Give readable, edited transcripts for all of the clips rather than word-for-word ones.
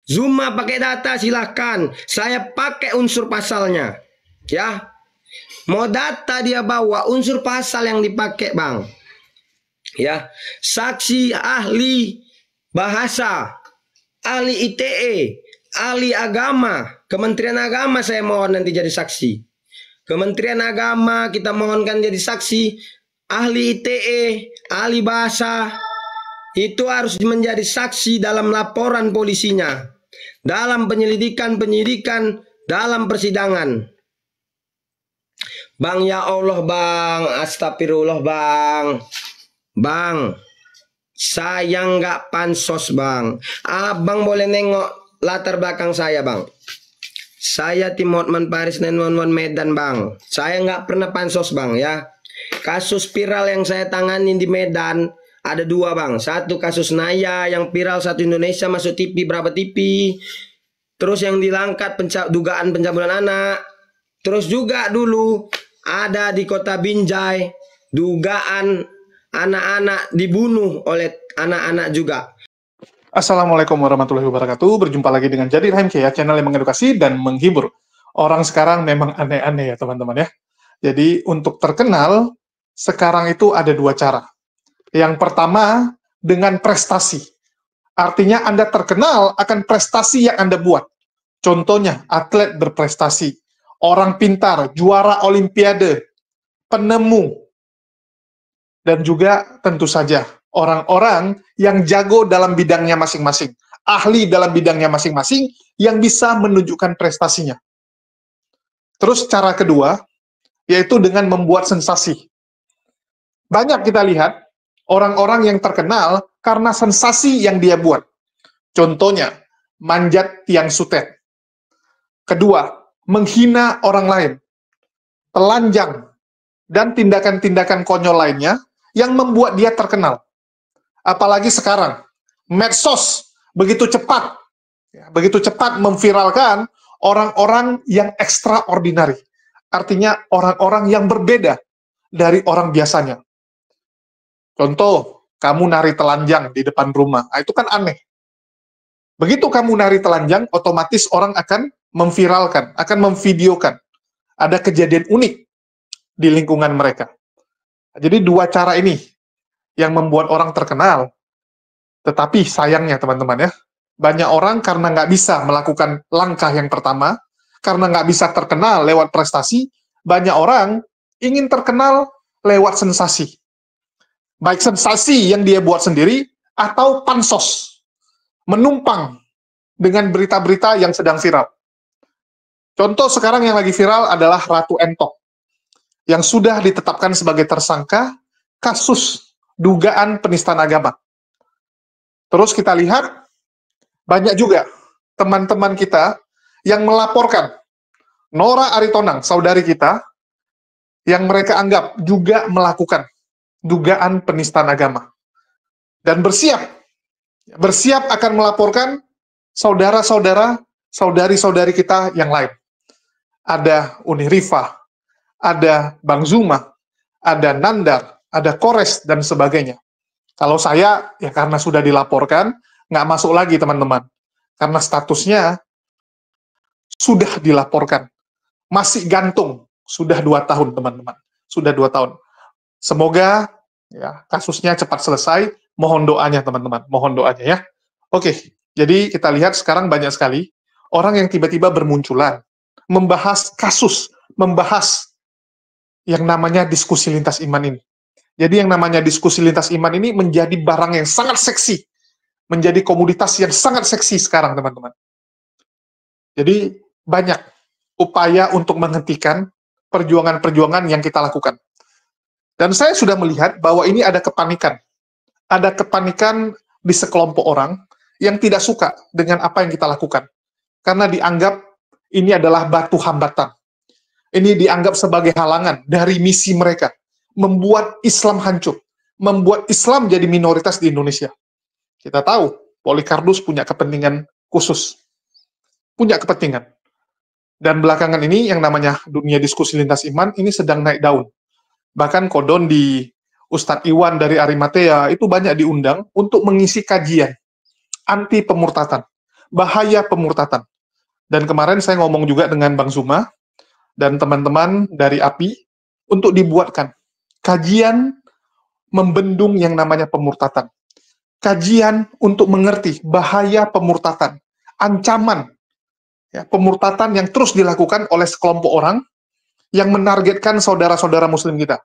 Zuma pakai data silahkan, saya pakai unsur pasalnya. Ya, mau data dia bawa unsur pasal yang dipakai bang. Ya, saksi ahli bahasa, ahli ITE, ahli agama, Kementerian Agama saya mohon nanti jadi saksi. Kementerian Agama kita mohonkan jadi saksi, ahli ITE, ahli bahasa, itu harus menjadi saksi dalam laporan polisinya, dalam penyidikan, dalam persidangan. Bang, ya Allah bang, astagfirullah bang. Bang, saya nggak pansos bang. Abang boleh nengok latar belakang saya bang. Saya tim Hotman Paris 911 Medan bang. Saya nggak pernah pansos bang ya. Kasus viral yang saya tangani di Medan ada dua bang. Satu kasus Naya yang viral satu Indonesia masuk TV berapa TV. Terus yang di Langkat dugaan pencabulan anak. Terus juga dulu ada di Kota Binjai dugaan anak-anak dibunuh oleh anak-anak juga. Assalamualaikum warahmatullahi wabarakatuh. Berjumpa lagi dengan Jadi Rahim ya, channel yang mengedukasi dan menghibur. Orang sekarang memang aneh-aneh ya teman-teman ya. Jadi untuk terkenal sekarang itu ada dua cara. Yang pertama dengan prestasi. Artinya Anda terkenal akan prestasi yang Anda buat. Contohnya atlet berprestasi, orang pintar, juara olimpiade, penemu, dan juga tentu saja orang-orang yang jago dalam bidangnya masing-masing, ahli dalam bidangnya masing-masing, yang bisa menunjukkan prestasinya. Terus cara kedua, yaitu dengan membuat sensasi. Banyak kita lihat, orang-orang yang terkenal karena sensasi yang dia buat. Contohnya, manjat tiang sutet. Kedua, menghina orang lain, telanjang, dan tindakan-tindakan konyol lainnya yang membuat dia terkenal. Apalagi sekarang, medsos begitu cepat memviralkan orang-orang yang extraordinary. Artinya orang-orang yang berbeda dari orang biasanya. Contoh, kamu nari telanjang di depan rumah, itu kan aneh. Begitu kamu nari telanjang, otomatis orang akan memviralkan, akan memvideokan. Ada kejadian unik di lingkungan mereka. Jadi dua cara ini yang membuat orang terkenal. Tetapi sayangnya teman-teman ya, banyak orang karena nggak bisa melakukan langkah yang pertama, karena nggak bisa terkenal lewat prestasi, banyak orang ingin terkenal lewat sensasi. Baik sensasi yang dia buat sendiri, atau pansos, menumpang dengan berita-berita yang sedang viral. Contoh sekarang yang lagi viral adalah Ratu Entok, yang sudah ditetapkan sebagai tersangka kasus dugaan penistaan agama. Terus kita lihat, banyak juga teman-teman kita yang melaporkan Nora Aritonang, saudari kita, yang mereka anggap juga melakukan dugaan penistaan agama. Dan bersiap akan melaporkan saudara-saudara, saudari-saudari kita yang lain. Ada Uni Rifah, ada Bang Zuma, ada Nandar, ada Kores, dan sebagainya. Kalau saya, ya karena sudah dilaporkan, nggak masuk lagi teman-teman. Karena statusnya sudah dilaporkan. Masih gantung, sudah 2 tahun teman-teman. Sudah 2 tahun. Semoga ya kasusnya cepat selesai, mohon doanya teman-teman, mohon doanya ya. Oke, jadi kita lihat sekarang banyak sekali orang yang tiba-tiba bermunculan, membahas kasus, membahas yang namanya diskusi lintas iman ini. Jadi yang namanya diskusi lintas iman ini menjadi barang yang sangat seksi, menjadi komoditas yang sangat seksi sekarang, teman-teman. Jadi banyak upaya untuk menghentikan perjuangan-perjuangan yang kita lakukan. Dan saya sudah melihat bahwa ini ada kepanikan. Ada kepanikan di sekelompok orang yang tidak suka dengan apa yang kita lakukan. Karena dianggap ini adalah batu hambatan. Ini dianggap sebagai halangan dari misi mereka. Membuat Islam hancur, membuat Islam jadi minoritas di Indonesia. Kita tahu, Polycarpus punya kepentingan khusus. Punya kepentingan. Dan belakangan ini, yang namanya dunia diskusi lintas iman, ini sedang naik daun. Bahkan Kodon di Ustadz Iwan dari Arimatea, itu banyak diundang untuk mengisi kajian anti pemurtatan. bahaya pemurtatan. Dan kemarin saya ngomong juga dengan Bang Zuma dan teman-teman dari API untuk dibuatkan kajian membendung yang namanya pemurtatan. Kajian untuk mengerti bahaya pemurtatan, ancaman ya, pemurtatan yang terus dilakukan oleh sekelompok orang yang menargetkan saudara-saudara muslim kita.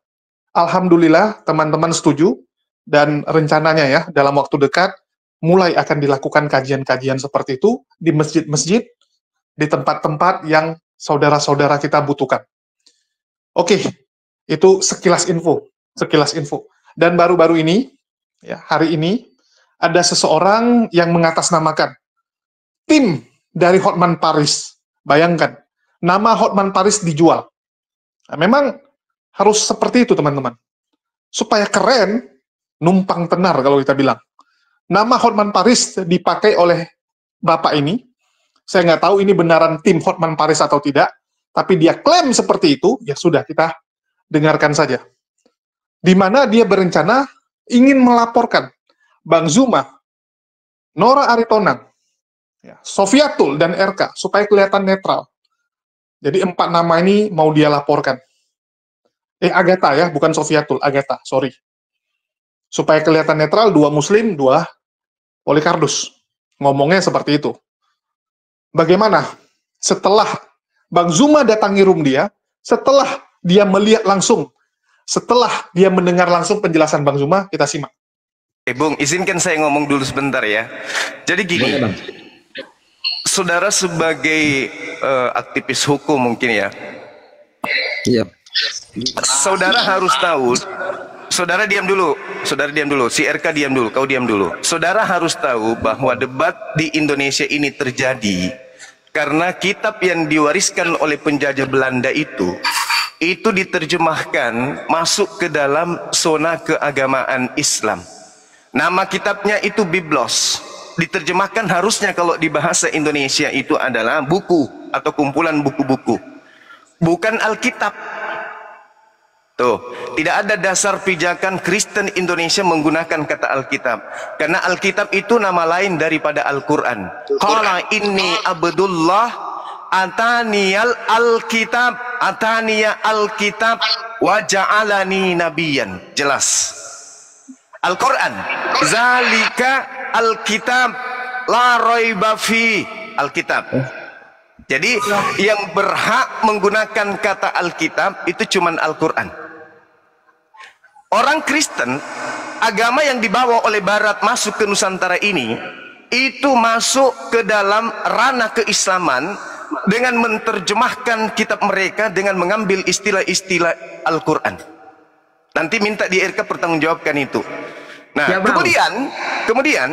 Alhamdulillah teman-teman setuju dan rencananya ya dalam waktu dekat mulai akan dilakukan kajian-kajian seperti itu di masjid-masjid, di tempat-tempat yang saudara-saudara kita butuhkan. Oke, itu sekilas info, sekilas info. Dan baru-baru ini, ya, hari ini ada seseorang yang mengatasnamakan tim dari Hotman Paris. Bayangkan, nama Hotman Paris dijual. Nah, memang harus seperti itu, teman-teman. Supaya keren, numpang tenar kalau kita bilang. Nama Hotman Paris dipakai oleh Bapak ini. Saya nggak tahu ini benaran tim Hotman Paris atau tidak, tapi dia klaim seperti itu, ya sudah, kita dengarkan saja. Di mana dia berencana ingin melaporkan Bang Zuma, Nora Aritonang, ya, Sofiatul, dan RK, supaya kelihatan netral. Jadi 4 nama ini mau dia laporkan. Agatha ya, bukan Sofiatul, Agatha, sorry. Supaya kelihatan netral, 2 Muslim, 2 Polikardus. Ngomongnya seperti itu. Bagaimana? Setelah Bang Zuma datangi room dia, setelah dia melihat langsung, setelah dia mendengar langsung penjelasan Bang Zuma, kita simak. Bung, izinkan saya ngomong dulu sebentar ya. Jadi gini, saudara sebagai aktivis hukum mungkin ya. Iya. Saudara harus tahu, saudara diam dulu, si RK diam dulu, kau diam dulu. Saudara harus tahu bahwa debat di Indonesia ini terjadi karena kitab yang diwariskan oleh penjajah Belanda itu diterjemahkan masuk ke dalam zona keagamaan Islam. Nama kitabnya itu Biblos. Diterjemahkan harusnya kalau di bahasa Indonesia itu adalah buku atau kumpulan buku-buku. Bukan Alkitab. Tuh, tidak ada dasar pijakan Kristen Indonesia menggunakan kata Alkitab. Karena Alkitab itu nama lain daripada Al-Quran. Qala inni abdullah ataniyal alkitab wa ja'alani nabiyan. Jelas. Al-Quran, zalika alkitab la raiba fi, Alkitab. Jadi yang berhak menggunakan kata Alkitab itu cuman Al-Quran. Orang Kristen, agama yang dibawa oleh Barat masuk ke Nusantara ini, itu masuk ke dalam ranah keislaman dengan menerjemahkan kitab mereka dengan mengambil istilah-istilah Al-Quran. Nanti minta di RK pertanggungjawabkan itu. Nah, ya, kemudian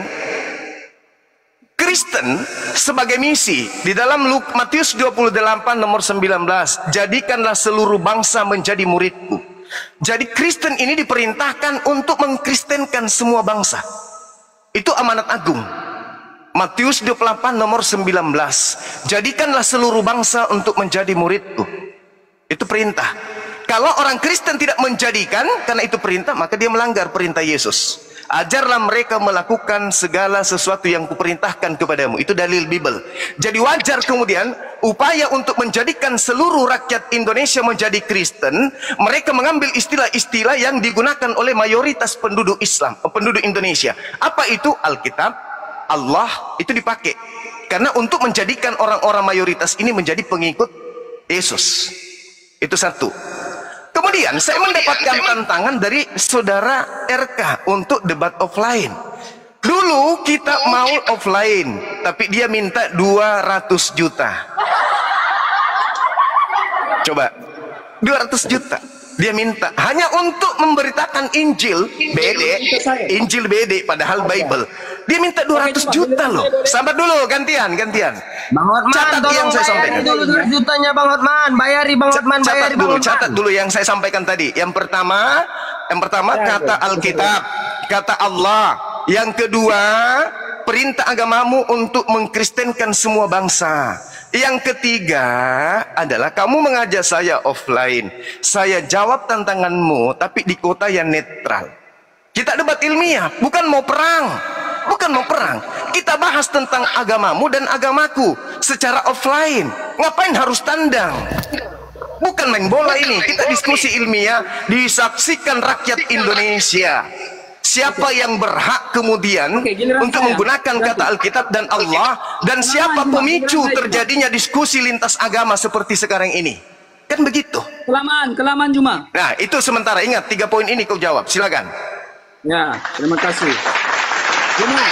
Kristen sebagai misi di dalam Matius 28 nomor 19, jadikanlah seluruh bangsa menjadi muridku. Jadi Kristen ini diperintahkan untuk mengkristenkan semua bangsa. Itu amanat agung. Matius 28 nomor 19, jadikanlah seluruh bangsa untuk menjadi muridku. Itu perintah. Kalau orang Kristen tidak menjadikan, karena itu perintah, maka dia melanggar perintah Yesus. Ajarlah mereka melakukan segala sesuatu yang kuperintahkan kepadamu. Itu dalil Bible. Jadi wajar kemudian upaya untuk menjadikan seluruh rakyat Indonesia menjadi Kristen, mereka mengambil istilah-istilah yang digunakan oleh mayoritas penduduk Islam, penduduk Indonesia. Apa itu? Alkitab, Allah, itu dipakai. Karena untuk menjadikan orang-orang mayoritas ini menjadi pengikut Yesus. Itu satu. Kemudian saya mendapatkan tantangan dari saudara RK untuk debat offline. Dulu kita mau offline, tapi dia minta 200 juta. Coba, 200 juta. Dia minta hanya untuk memberitakan Injil BD, padahal Bible. Dia minta 200 juta loh. Sabar dulu, gantian. Bang Hotman, catat yang saya sampaikan dulu 200 jutanya Bang Hotman. Bayari Bang Hotman, bayari Bang Hotman. Catat dulu yang saya sampaikan tadi. Yang pertama kata Alkitab, kata Allah. Yang kedua, perintah agamamu untuk mengkristenkan semua bangsa. Yang ketiga adalah kamu mengajak saya offline. Saya jawab tantanganmu, tapi di kota yang netral. Kita debat ilmiah, bukan mau perang. Kita bahas tentang agamamu dan agamaku secara offline. Ngapain harus tandang? Bukan main bola ini. Kita diskusi ilmiah, disaksikan rakyat Indonesia. Siapa yang berhak kemudian untuk menggunakan kata Alkitab dan Allah, dan siapa pemicu terjadinya diskusi lintas agama seperti sekarang ini. Kan begitu. Kelamaan Juma. Nah, itu sementara. Ingat, 3 poin ini kau jawab. Silakan. Ya, terima kasih. Juma.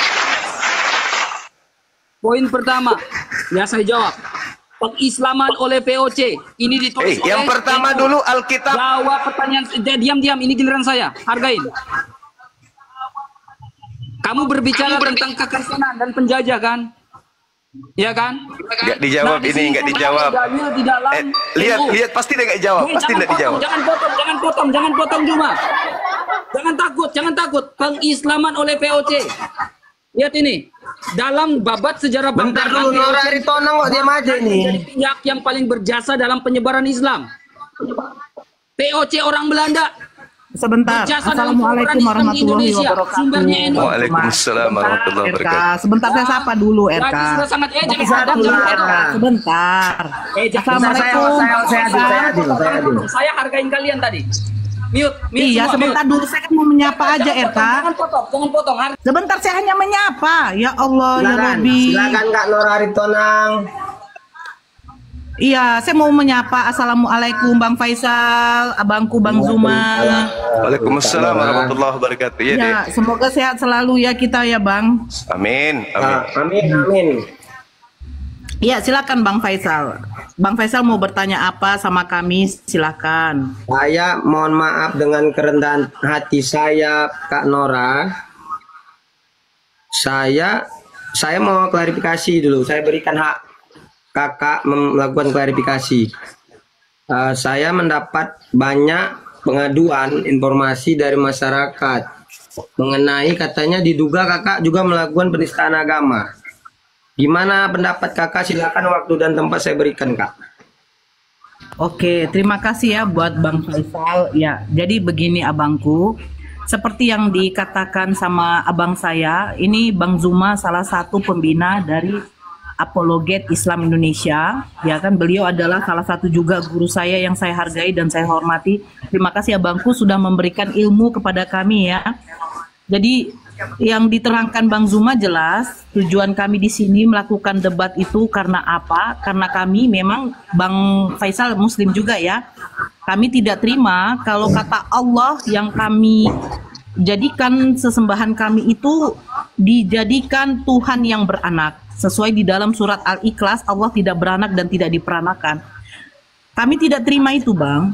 Poin pertama, ya saya jawab. Pengislaman oleh VOC. Ini ditulis oleh yang pertama NU. dulu Alkitab. Jawab pertanyaan. Diam. Ini giliran saya. Hargain. Kamu berbicara tentang kekristenan dan penjajah kan? Ya kan? Nggak dijawab, ini nggak dijawab. Di dalam Lihat, pasti dia nggak jawab. Pasti nggak dijawab. Jangan potong Juma. Jangan takut. Pengislaman oleh VOC. Lihat ini. Dalam babat sejarah Bentar bangsa dulu, Nora Aritonang kok diam aja nih. menjadi pihak yang paling berjasa dalam penyebaran Islam. VOC orang Belanda. Sebentar. Berjasa dalam Assalamualaikum penyebaran Islam di warahmatullahi Indonesia. wabarakatuh. Sumbernya NU. Waalaikumsalam warahmatullahi RK, wabarakatuh. sebentar saya sapa dulu RK. Berarti sudah sangat jangan Sebentar, sadar, jangan sadar. sebentar. Assalamualaikum. Saya adil. Saya hargain kalian tadi. Mute Iya, semua, sebentar mute. dulu saya kan mau menyapa aja RK. Jangan potong. Sebentar saya hanya menyapa. Ya Allah, ya Rabbi. Silakan Kak Nora Aritonang. Iya, saya mau menyapa. Assalamualaikum Bang Faisal, abangku Bang Zuma. Waalaikumsalam warahmatullahi wabarakatuh. Ya, Ya, semoga sehat selalu ya kita ya Bang. Amin. Amin. Iya, silakan Bang Faisal. Bang Faisal mau bertanya apa sama kami? Silakan. Saya mohon maaf dengan kerendahan hati saya, Kak Nora. Saya mau klarifikasi dulu. Saya berikan hak kakak melakukan klarifikasi. Saya mendapat banyak pengaduan informasi dari masyarakat mengenai katanya diduga kakak juga melakukan penistaan agama. Gimana pendapat kakak? Silakan, waktu dan tempat saya berikan, Kak. Oke, terima kasih ya buat Bang Faisal. Ya, jadi begini abangku, seperti yang dikatakan sama abang saya, ini Bang Zuma salah satu pembina dari Apologet Islam Indonesia. Ya kan, beliau adalah salah satu juga guru saya yang saya hargai dan saya hormati. Terima kasih abangku sudah memberikan ilmu kepada kami ya. Jadi yang diterangkan Bang Zuma jelas, tujuan kami di sini melakukan debat itu karena apa? Karena kami memang Bang Faisal Muslim juga ya. Kami tidak terima kalau kata Allah yang kami jadikan sesembahan kami itu dijadikan Tuhan yang beranak. Sesuai di dalam surat Al-Ikhlas, Allah tidak beranak dan tidak diperanakan. Kami tidak terima itu, Bang.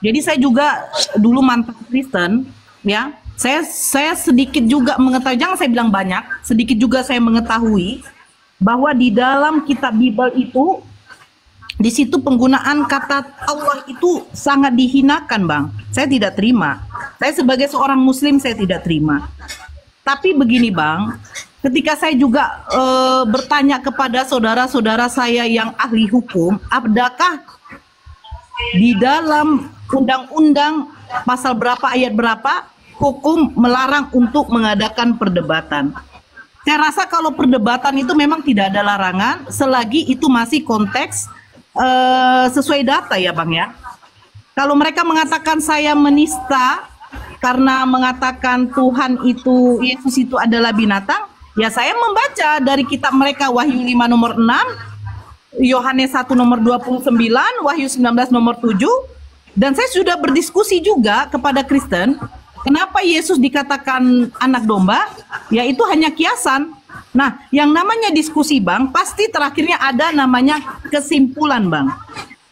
Jadi saya juga dulu mantan Kristen, ya. Saya sedikit juga mengetahui, jangan saya bilang banyak, sedikit juga saya mengetahui bahwa di dalam kitab Bible itu, di situ penggunaan kata Allah itu sangat dihinakan, Bang. Saya tidak terima. Saya sebagai seorang Muslim, saya tidak terima. Tapi begini, Bang, ketika saya juga bertanya kepada saudara-saudara saya yang ahli hukum, adakah di dalam undang-undang pasal berapa, ayat berapa, hukum melarang untuk mengadakan perdebatan. Saya rasa kalau perdebatan itu memang tidak ada larangan selagi itu masih konteks sesuai data ya Bang ya. Kalau mereka mengatakan saya menista karena mengatakan Tuhan itu, Yesus itu adalah binatang, ya saya membaca dari kitab mereka Wahyu 5 nomor 6, Yohanes 1 nomor 29, Wahyu 19 nomor 7, dan saya sudah berdiskusi juga kepada Kristen. Kenapa Yesus dikatakan anak domba? Ya itu hanya kiasan. Nah, yang namanya diskusi Bang, pasti terakhirnya ada namanya kesimpulan Bang.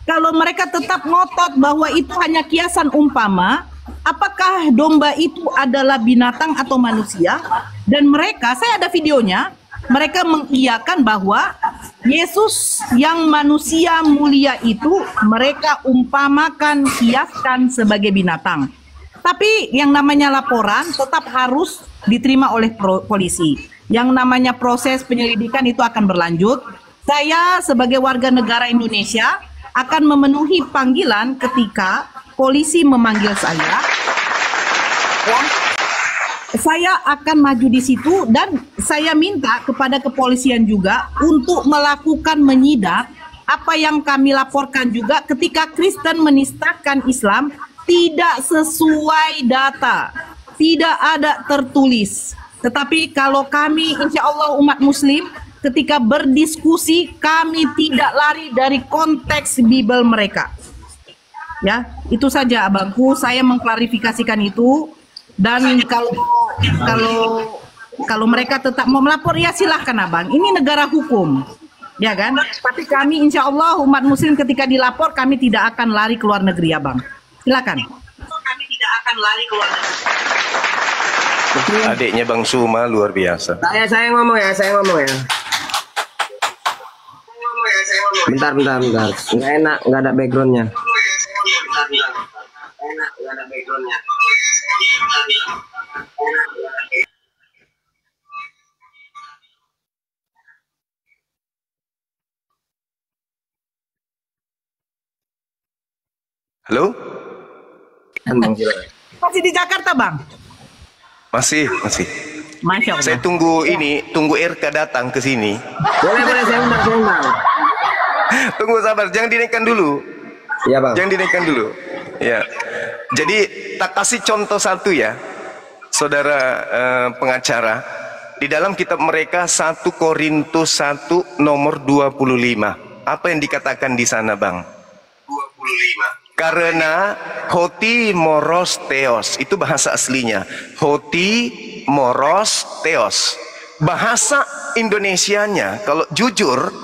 Kalau mereka tetap ngotot bahwa itu hanya kiasan umpama, apakah domba itu adalah binatang atau manusia? Dan mereka, saya ada videonya, mereka mengiyakan bahwa Yesus yang manusia mulia itu mereka umpamakan, kiaskan sebagai binatang. Tapi yang namanya laporan tetap harus diterima oleh polisi. Yang namanya proses penyelidikan itu akan berlanjut. Saya sebagai warga negara Indonesia akan memenuhi panggilan ketika polisi memanggil saya. Ya. saya akan maju di situ dan saya minta kepada kepolisian juga untuk melakukan menyidak apa yang kami laporkan juga ketika Kristen menistakan Islam tidak sesuai data, tidak ada tertulis. Tetapi kalau kami insya Allah umat muslim ketika berdiskusi kami tidak lari dari konteks Bible mereka. Ya, itu saja abangku, saya mengklarifikasikan itu. Dan kalau mereka tetap mau melapor ya silahkan abang. Ini negara hukum, ya kan? Tapi kami insya Allah umat muslim ketika dilapor kami tidak akan lari ke luar negeri abang. Silakan. Kami tidak akan lari ke luar negeri. Adiknya Bang Suma luar biasa. Saya ngomong ya, saya ngomong ya. Bentar. Nggak enak, nggak ada backgroundnya. Halo? Masih di Jakarta bang? Masih. Masya Allah. Saya tunggu RK datang ke sini. Boleh, saya undang. Tunggu sabar, jangan dinaikkan dulu. Iya bang. Jangan dinaikkan dulu. Ya. Jadi tak kasih contoh satu ya, saudara pengacara. Di dalam kitab mereka 1 Korintus 1 nomor 25. Apa yang dikatakan di sana bang? 25. Karena hoti moros theos, itu bahasa aslinya. Hoti moros theos. Bahasa Indonesianya kalau jujur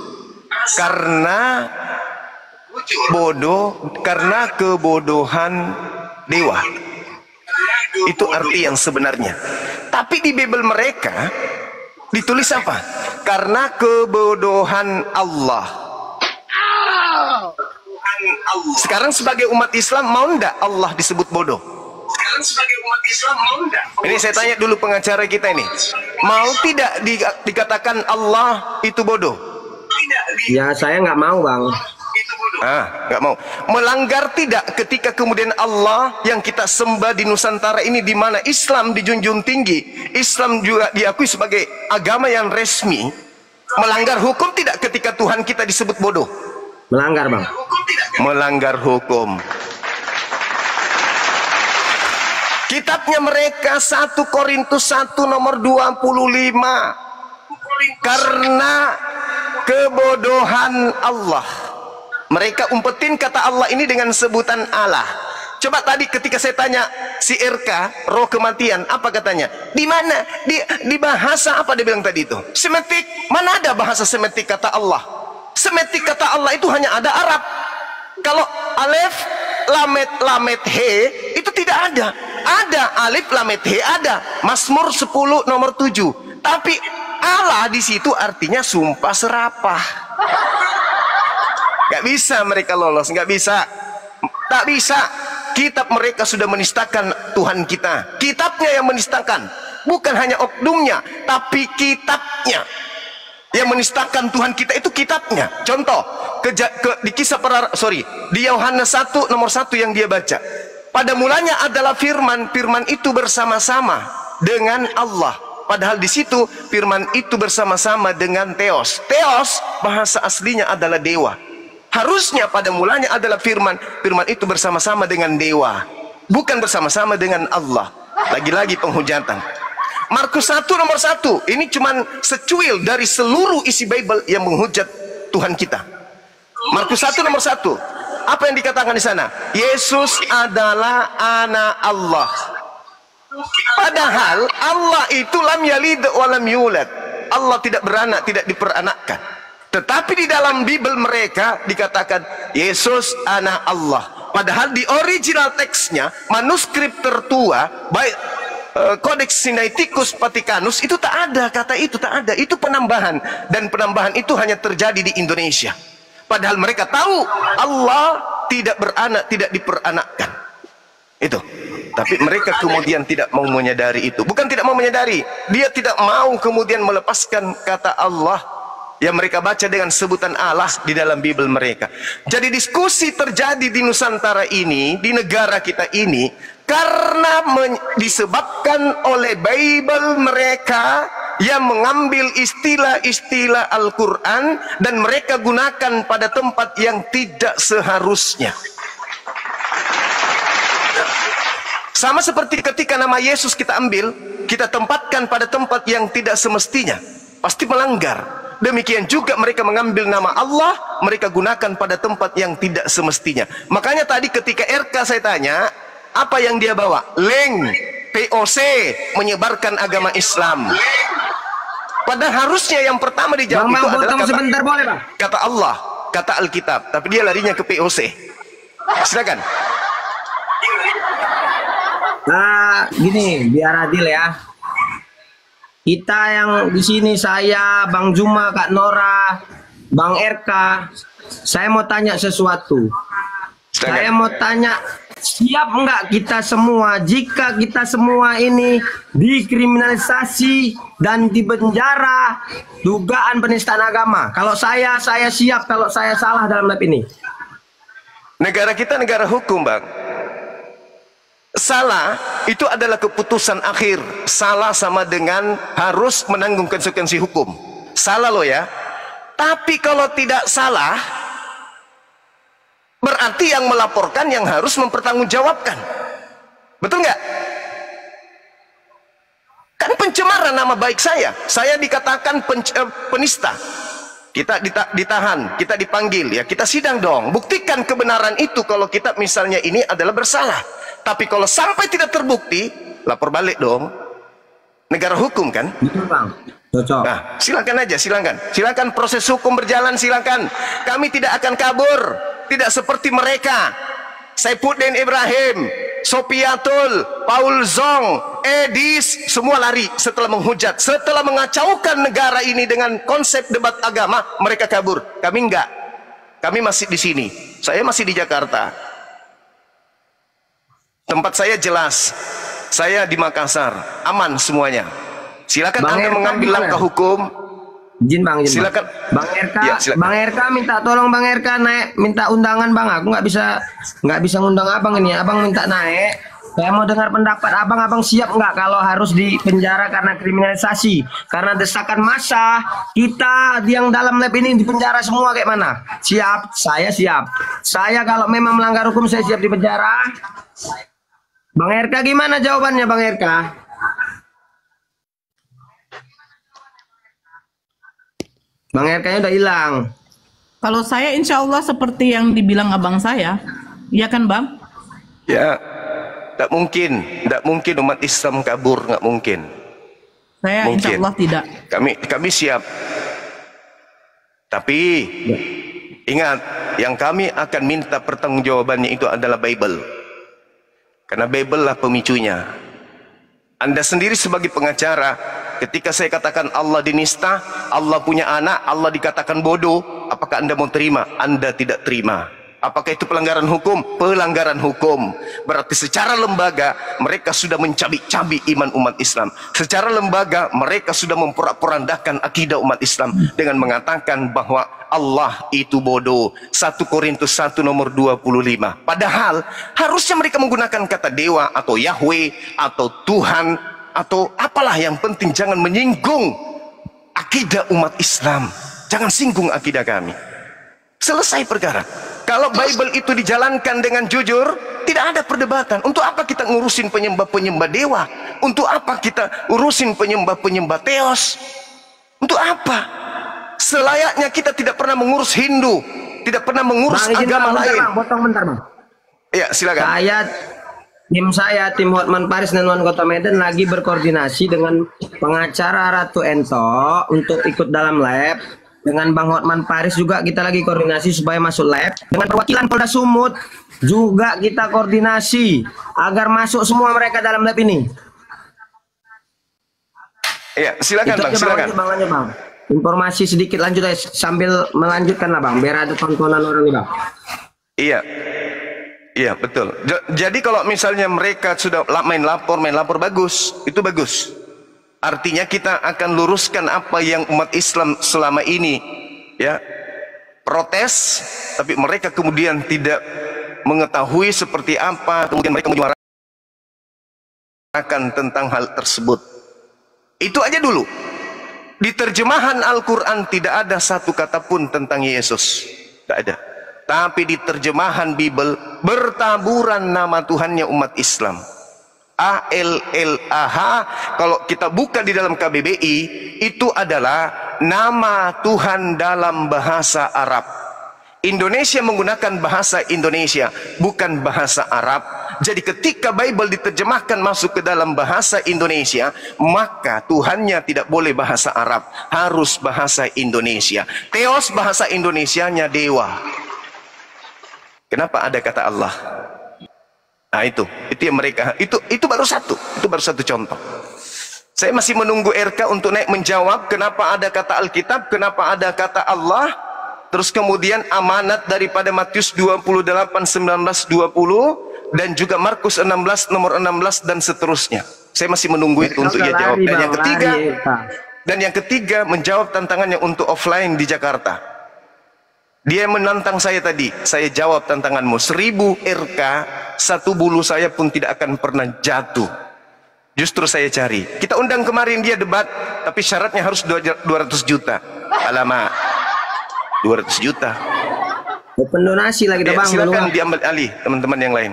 karena bodoh, karena kebodohan dewa. Itu arti yang sebenarnya. Tapi di Bible mereka ditulis apa? Karena kebodohan Allah. Sekarang sebagai umat Islam mau ndak Allah disebut bodoh? Sekarang sebagai umat Islam mau ndak? Ini saya tanya dulu pengacara kita ini. Mau tidak dikatakan Allah itu bodoh? Ya saya nggak mau bang. Nggak mau. Melanggar tidak ketika kemudian Allah yang kita sembah di Nusantara ini, di mana Islam dijunjung tinggi, Islam juga diakui sebagai agama yang resmi. Melanggar hukum tidak ketika Tuhan kita disebut bodoh? Melanggar bang. Melanggar hukum. Kitabnya mereka 1 Korintus 1 nomor 25. Karena kebodohan Allah. Mereka umpetin kata Allah ini dengan sebutan Allah. Coba tadi ketika saya tanya si RK, roh kematian, apa katanya? Di mana? Di bahasa apa dia bilang tadi itu? Semetik. Mana ada bahasa semetik kata Allah? Semetik kata Allah itu hanya ada Arab. Kalau alif, lamet, he itu tidak ada. Ada alif, lamet, he ada. Mazmur 10 nomor 7. Tapi Allah di situ artinya sumpah serapah. Gak bisa mereka lolos, gak bisa. Tak bisa. Kitab mereka sudah menistakan Tuhan kita. Kitabnya yang menistakan. Bukan hanya oknumnya, tapi kitabnya. Yang menistakan Tuhan kita itu kitabnya. Contoh di kisah di Yohanes 1 nomor 1 yang dia baca. Pada mulanya adalah firman, firman itu bersama-sama dengan Allah. Padahal di situ firman itu bersama-sama dengan Theos. Theos bahasa aslinya adalah dewa. Harusnya pada mulanya adalah firman, firman itu bersama-sama dengan dewa, bukan bersama-sama dengan Allah. Lagi-lagi penghujatan. Markus 1 nomor 1, ini cuman secuil dari seluruh isi Bible yang menghujat Tuhan kita. Markus 1 nomor 1, apa yang dikatakan di sana? Yesus adalah anak Allah. Padahal Allah itu lam yalid wa lam yulad. Allah tidak beranak, tidak diperanakkan. Tetapi di dalam Bible mereka dikatakan Yesus anak Allah. Padahal di original teksnya, manuskrip tertua, baik Codex Sinaiticus Vaticanus itu tak ada kata itu, tak ada. Itu penambahan, dan penambahan itu hanya terjadi di Indonesia. Padahal mereka tahu Allah tidak beranak, tidak diperanakkan. Itu. Tapi mereka kemudian tidak mau menyadari itu. Bukan tidak mau menyadari, dia tidak mau kemudian melepaskan kata Allah yang mereka baca dengan sebutan Allah di dalam Bible mereka. Jadi diskusi terjadi di Nusantara ini, di negara kita ini, Karena disebabkan oleh Bible mereka yang mengambil istilah-istilah Al-Quran dan mereka gunakan pada tempat yang tidak seharusnya. Sama seperti ketika nama Yesus kita ambil, kita tempatkan pada tempat yang tidak semestinya, pasti melanggar. Demikian juga mereka mengambil nama Allah, mereka gunakan pada tempat yang tidak semestinya. Makanya tadi ketika RK saya tanya, apa yang dia bawa? Link, POC, menyebarkan agama Islam. Padahal harusnya yang pertama dijawab itu adalah kata, sebentar boleh, Bang? kata Allah, kata Alkitab. Tapi dia larinya ke POC. Silakan. Nah, gini, biar adil ya. Kita yang di sini, saya, Bang Zuma, Kak Nora, Bang RK, saya mau tanya sesuatu. Silakan. Saya mau tanya, siap enggak kita semua jika kita semua ini dikriminalisasi dan dipenjara dugaan penistaan agama? Kalau saya siap kalau saya salah dalam lab ini. Negara kita negara hukum, Bang. Salah itu adalah keputusan akhir. Salah sama dengan harus menanggung konsekuensi hukum. Salah loh ya. Tapi kalau tidak salah, berarti yang melaporkan yang harus mempertanggungjawabkan. Betul nggak? Kan pencemaran nama baik saya. Saya dikatakan penista. Kita ditahan, kita dipanggil, ya kita sidang dong. Buktikan kebenaran itu kalau kita misalnya ini adalah bersalah. Tapi kalau sampai tidak terbukti, lapor balik dong. Negara hukum kan? Betul, Bang. Cocok. Nah, silakan aja, silakan. Silakan proses hukum berjalan, silakan. Kami tidak akan kabur. Tidak seperti mereka. Saifuddin Ibrahim, Sopiatul, Paul Zong, Edis, semua lari setelah menghujat. Setelah mengacaukan negara ini dengan konsep debat agama, mereka kabur. Kami enggak. Kami masih di sini. Saya masih di Jakarta. Tempat saya jelas. Saya di Makassar. Aman semuanya. Silakan Bang Anda RK mengambil gimana? langkah hukum. Izin Bang, izin. Silakan. Bang RK, Ya, silakan. Bang RK minta tolong Bang RK naik, minta undangan Bang. Aku nggak bisa ngundang Abang ini. Abang minta naik. Saya mau dengar pendapat Abang siap nggak kalau harus dipenjara karena kriminalisasi, karena desakan massa. Kita yang dalam lab ini dipenjara semua kayak mana? Siap, saya siap. Saya kalau memang melanggar hukum saya siap dipenjara. Bang RK gimana jawabannya Bang RK? Bang RK-nya udah hilang. Kalau saya insya Allah seperti yang dibilang abang saya, ya kan Bang? Ya, tak mungkin umat Islam kabur, nggak mungkin. Saya insya Mungkin. Allah tidak. Kami siap. Tapi ingat, yang kami akan minta pertanggungjawabannya itu adalah Bible. Karena Bible lah pemicunya. Anda sendiri sebagai pengacara, ketika saya katakan Allah dinista, Allah punya anak, Allah dikatakan bodoh, apakah Anda mau terima? Anda tidak terima. Apakah itu pelanggaran hukum? Pelanggaran hukum. Berarti secara lembaga mereka sudah mencabik-cabik iman umat Islam. Secara lembaga mereka sudah memporak-porandakan akidah umat Islam dengan mengatakan bahwa Allah itu bodoh. 1 Korintus 1 nomor 25. Padahal harusnya mereka menggunakan kata dewa atau Yahweh atau Tuhan atau apalah, yang penting jangan menyinggung akidah umat Islam. Jangan singgung akidah kami. Selesai perkara. Kalau Bible itu dijalankan dengan jujur, tidak ada perdebatan. Untuk apa kita ngurusin penyembah-penyembah dewa? Untuk apa kita urusin penyembah-penyembah teos? Untuk apa? Selayaknya kita tidak pernah mengurus Hindu, tidak pernah mengurus Bang, izin agama Bang, bentar, lain. Bang, potong bentar Bang. Ya, silakan. Saya, tim Hotman Paris dan Wan Kota Medan lagi berkoordinasi dengan pengacara Ratu Ento untuk ikut dalam lab. Dengan Bang Hotman Paris juga kita lagi koordinasi supaya masuk lab. Dengan perwakilan Polda Sumut juga kita koordinasi agar masuk semua mereka dalam lab ini. Ya, silakan Itu Bang, aja, silakan. lanjut, Bang. Informasi sedikit lanjut aja sambil melanjutkan lah Bang, biar ada tontonan orang nih Bang. Iya. Iya, betul. Jadi kalau misalnya mereka sudah main lapor bagus, itu bagus. Artinya kita akan luruskan apa yang umat Islam selama ini ya protes, tapi mereka kemudian tidak mengetahui seperti apa, kemudian mereka menyuarakan menyuarakan tentang hal tersebut. Itu aja dulu. Di terjemahan Al-Quran tidak ada satu kata pun tentang Yesus. Tidak ada. Tapi di terjemahan Bible bertaburan nama Tuhannya umat Islam. ALLAH, kalau kita buka di dalam KBBI, itu adalah nama Tuhan dalam bahasa Arab. Indonesia menggunakan bahasa Indonesia, bukan bahasa Arab. Jadi ketika Bible diterjemahkan masuk ke dalam bahasa Indonesia, maka Tuhannya tidak boleh bahasa Arab, harus bahasa Indonesia. Theos bahasa Indonesianya dewa. Kenapa ada kata Allah? Nah itu yang mereka, itu baru satu contoh. Saya masih menunggu RK untuk naik menjawab kenapa ada kata Alkitab, kenapa ada kata Allah, terus kemudian amanat daripada Matius 28, 19, 20, dan juga Markus 16, nomor 16, dan seterusnya. Saya masih menunggu itu untuk dia jawab. Dan yang ketiga, menjawab tantangannya untuk offline di Jakarta. Dia menantang saya tadi, saya jawab tantanganmu. 1000 RK, satu bulu saya pun tidak akan pernah jatuh. Justru saya cari. Kita undang kemarin dia debat, tapi syaratnya harus 200 juta. Alamak, 200 juta. Open donasi lagi Ya, bang. silakan diambil alih teman-teman yang lain.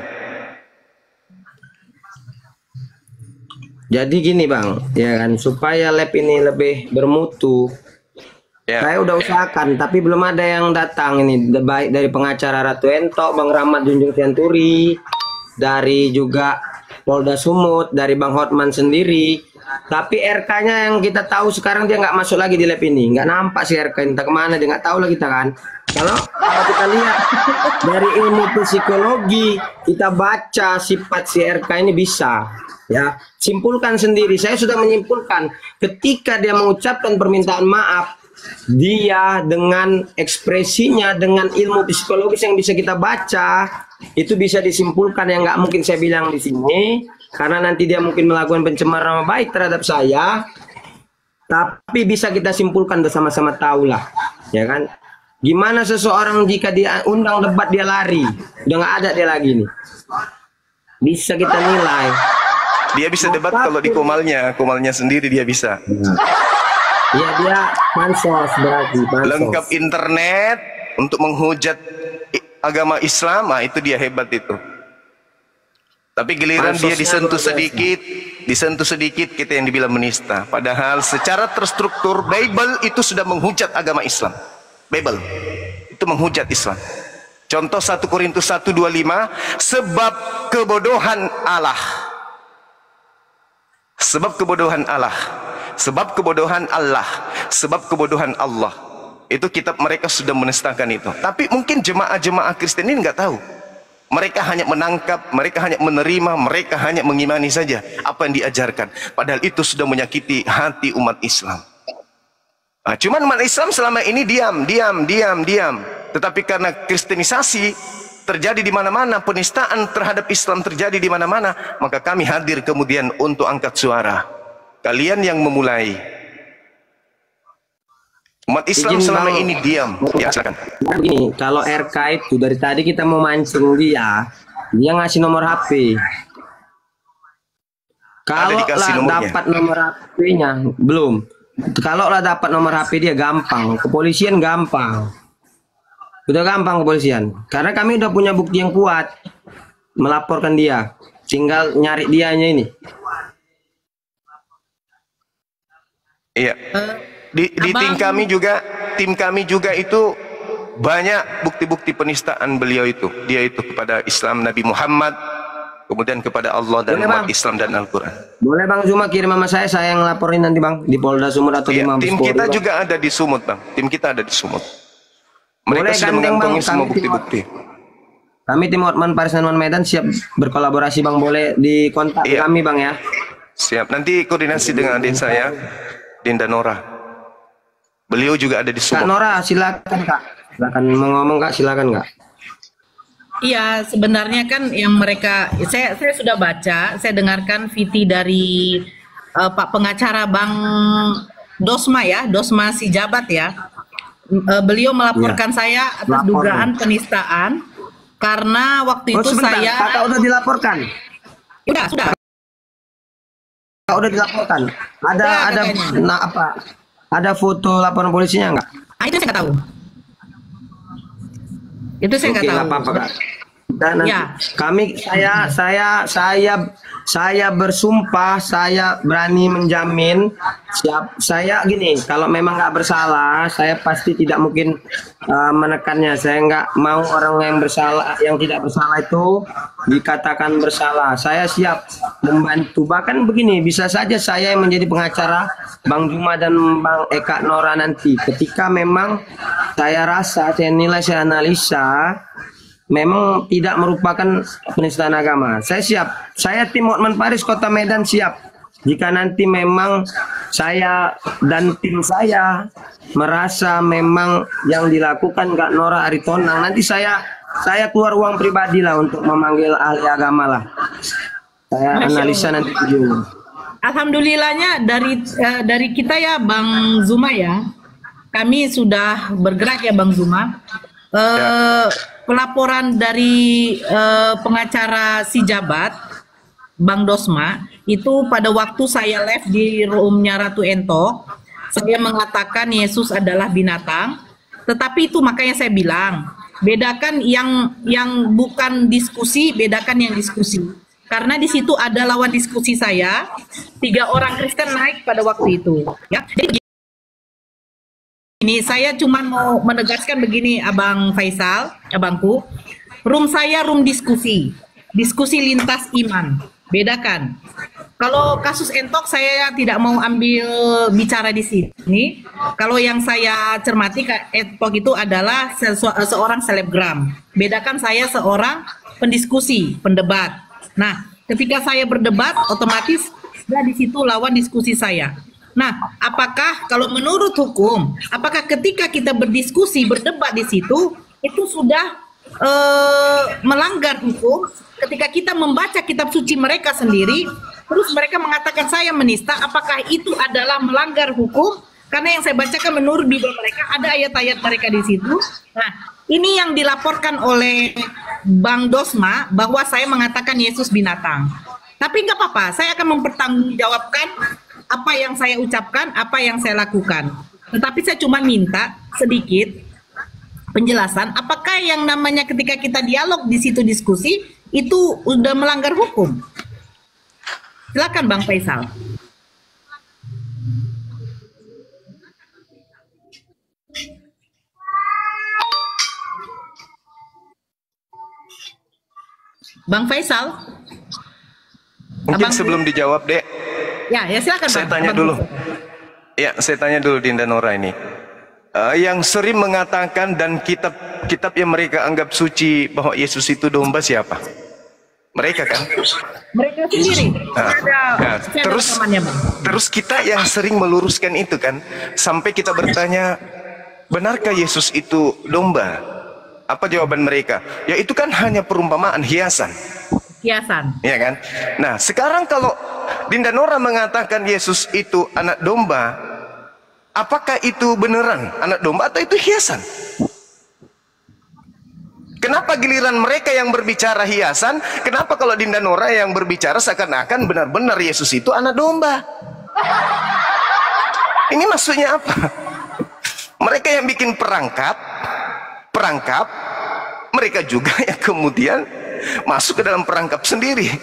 Jadi gini bang, ya kan, supaya lab ini lebih bermutu. Ya. Saya udah usahakan, tapi belum ada yang datang ini. Baik dari pengacara Ratu Ento, Bang Rahmat Junjung Tianturi, dari juga Polda Sumut, dari Bang Hotman sendiri. Tapi RK-nya yang kita tahu sekarang dia nggak masuk lagi di lab ini, nggak nampak si RK, entah kemana dia, nggak tahu lah kita kan. Kalau kita lihat dari ilmu psikologi, kita baca sifat si RK ini bisa. Ya, simpulkan sendiri. Saya sudah menyimpulkan ketika dia mengucapkan permintaan maaf, dia dengan ekspresinya, dengan ilmu psikologis yang bisa kita baca, itu bisa disimpulkan yang nggak mungkin saya bilang di sini, karena nanti dia mungkin melakukan pencemaran nama baik terhadap saya, tapi bisa kita simpulkan bersama-sama tahu lah, ya kan? Gimana seseorang jika dia undang debat dia lari, udah nggak ada dia lagi nih, bisa kita nilai. Dia bisa debat kalau di komalnya sendiri dia bisa. Iya, dia pansos berarti, pansos. Lengkap internet untuk menghujat agama Islam, nah itu dia hebat itu. Tapi giliran dia disentuh sedikit kita yang dibilang menista. Padahal secara terstruktur Bible itu sudah menghujat agama Islam. Bible itu menghujat Islam. Contoh 1 Korintus 1:25, sebab kebodohan Allah. Sebab kebodohan Allah. Sebab kebodohan Allah, sebab kebodohan Allah. Itu kitab mereka sudah menistakan itu. Tapi mungkin jemaah-jemaah Kristen ini nggak tahu. Mereka hanya menangkap, mereka hanya menerima, mereka hanya mengimani saja apa yang diajarkan. Padahal itu sudah menyakiti hati umat Islam. Nah, cuman umat Islam selama ini diam. Tetapi karena kristenisasi terjadi di mana-mana, penistaan terhadap Islam terjadi di mana-mana, maka kami hadir kemudian untuk angkat suara. Kalian yang memulai. Umat Islam selama ini diam. Ya, silakan. Begini, kalau RK itu dari tadi kita mau mancing dia ngasih nomor HP. Kalau lah dapat nomor HP-nya, belum. Kalau lah dapat nomor HP dia gampang, kepolisian gampang. Udah gampang kepolisian. Karena kami udah punya bukti yang kuat melaporkan dia. Tinggal nyari dianya ini. Iya. Di tim kami juga itu banyak bukti-bukti penistaan beliau itu. Dia itu kepada Islam Nabi Muhammad, kemudian kepada Allah dan boleh, umat Bang. Islam dan Al-Quran. Boleh Bang Zuma kirim sama saya yang laporin nanti Bang di Polda Sumut atau di Iya, Mabes tim Polri, kita Bang. juga ada di Sumut, Bang. Tim kita ada di Sumut. Mereka Boleh, sudah ganteng, mengantongi Bang. semua Kami bukti-bukti. Kami tim Hotman Paris Nanwan Medan siap berkolaborasi Bang, boleh di kontak Iya. kami Bang ya. Siap. Nanti koordinasi dengan adik saya, Dinda Nora. Beliau juga ada di Kak Sumut. Nora, silakan Kak. Silakan mau ngomong Kak, silakan Kak. Iya, sebenarnya kan yang mereka, saya sudah baca, saya dengarkan VT dari Pak pengacara Bang Dosma ya, Dosma si Jabat ya. Beliau melaporkan saya atas Laporkan. dugaan penistaan karena waktu itu sebentar, saya Kakak udah dilaporkan. sudah udah dilaporkan? Udah Ada katanya. nah apa? Ada foto laporan polisinya enggak? Ah, itu saya nggak tahu. Itu saya Oke, nggak tahu. nggak apa-apa Kak. Dan nanti Ya. saya bersumpah, saya berani menjamin saya gini, kalau memang nggak bersalah, saya pasti tidak mungkin menekannya. Saya nggak mau orang yang bersalah, yang tidak bersalah itu dikatakan bersalah. Saya siap membantu. Bahkan begini, bisa saja saya yang menjadi pengacara Bang Juma dan Bang Eka Nora nanti. Ketika memang saya rasa, saya nilai, saya analisa memang tidak merupakan penistaan agama. Saya siap. Saya tim Hotman Paris Kota Medan siap. Jika nanti memang saya dan tim saya merasa memang yang dilakukan Kak Nora Aritonang, nanti saya keluar uang pribadi lah untuk memanggil ahli agama lah. Saya Masya analisa Allah. nanti videonya. Alhamdulillahnya dari kita ya Bang Zuma ya, kami sudah bergerak ya Bang Zuma. Pelaporan dari pengacara si Jabat Bang Dosma itu pada waktu saya live di roomnya Ratu Entok, saya mengatakan Yesus adalah binatang. Tetapi itu makanya saya bilang bedakan yang bukan diskusi, bedakan yang diskusi. Karena di situ ada lawan diskusi saya, 3 orang Kristen naik pada waktu itu. Ya, jadi ini saya cuma mau menegaskan begini, Abang Faisal, abangku, room saya room diskusi lintas iman, bedakan. Kalau kasus Entok saya tidak mau ambil bicara di sini. Kalau yang saya cermati Entok itu adalah seorang selebgram. Bedakan saya seorang pendiskusi, pendebat. Nah, ketika saya berdebat, otomatis sudah di situ lawan diskusi saya. Nah, apakah kalau menurut hukum, apakah ketika kita berdiskusi, berdebat di situ, itu sudah melanggar hukum? Ketika kita membaca kitab suci mereka sendiri, terus mereka mengatakan saya menista, apakah itu adalah melanggar hukum? Karena yang saya bacakan menurut Bible mereka, ada ayat-ayat mereka di situ. Nah, ini yang dilaporkan oleh Bang Dosma, bahwa saya mengatakan Yesus binatang. Tapi nggak apa-apa, saya akan mempertanggungjawabkan apa yang saya ucapkan, apa yang saya lakukan. Tetapi saya cuma minta sedikit penjelasan, apakah yang namanya ketika kita dialog di situ diskusi, itu udah melanggar hukum? Silakan Bang Faisal. Bang Faisal. Mungkin sebelum dijawab, Dek, Ya silakan saya Bang. tanya Abang dulu. Faisal. Ya, saya tanya dulu Dinda Nora ini. Yang sering mengatakan dan kitab yang mereka anggap suci bahwa Yesus itu domba siapa? Mereka kan? Mereka sendiri. Nah, terus kita yang sering meluruskan itu kan, sampai kita bertanya, benarkah Yesus itu domba? Apa jawaban mereka? Ya itu kan hanya perumpamaan, hiasan. Hiasan. Ya kan? Nah, sekarang kalau Dinda Nora mengatakan Yesus itu anak domba, apakah itu beneran anak domba atau itu hiasan? Kenapa giliran mereka yang berbicara hiasan? Kenapa kalau Dinda Nora yang berbicara seakan-akan benar-benar Yesus itu anak domba? Ini maksudnya apa? Mereka yang bikin perangkap, mereka juga yang kemudian masuk ke dalam perangkap sendiri.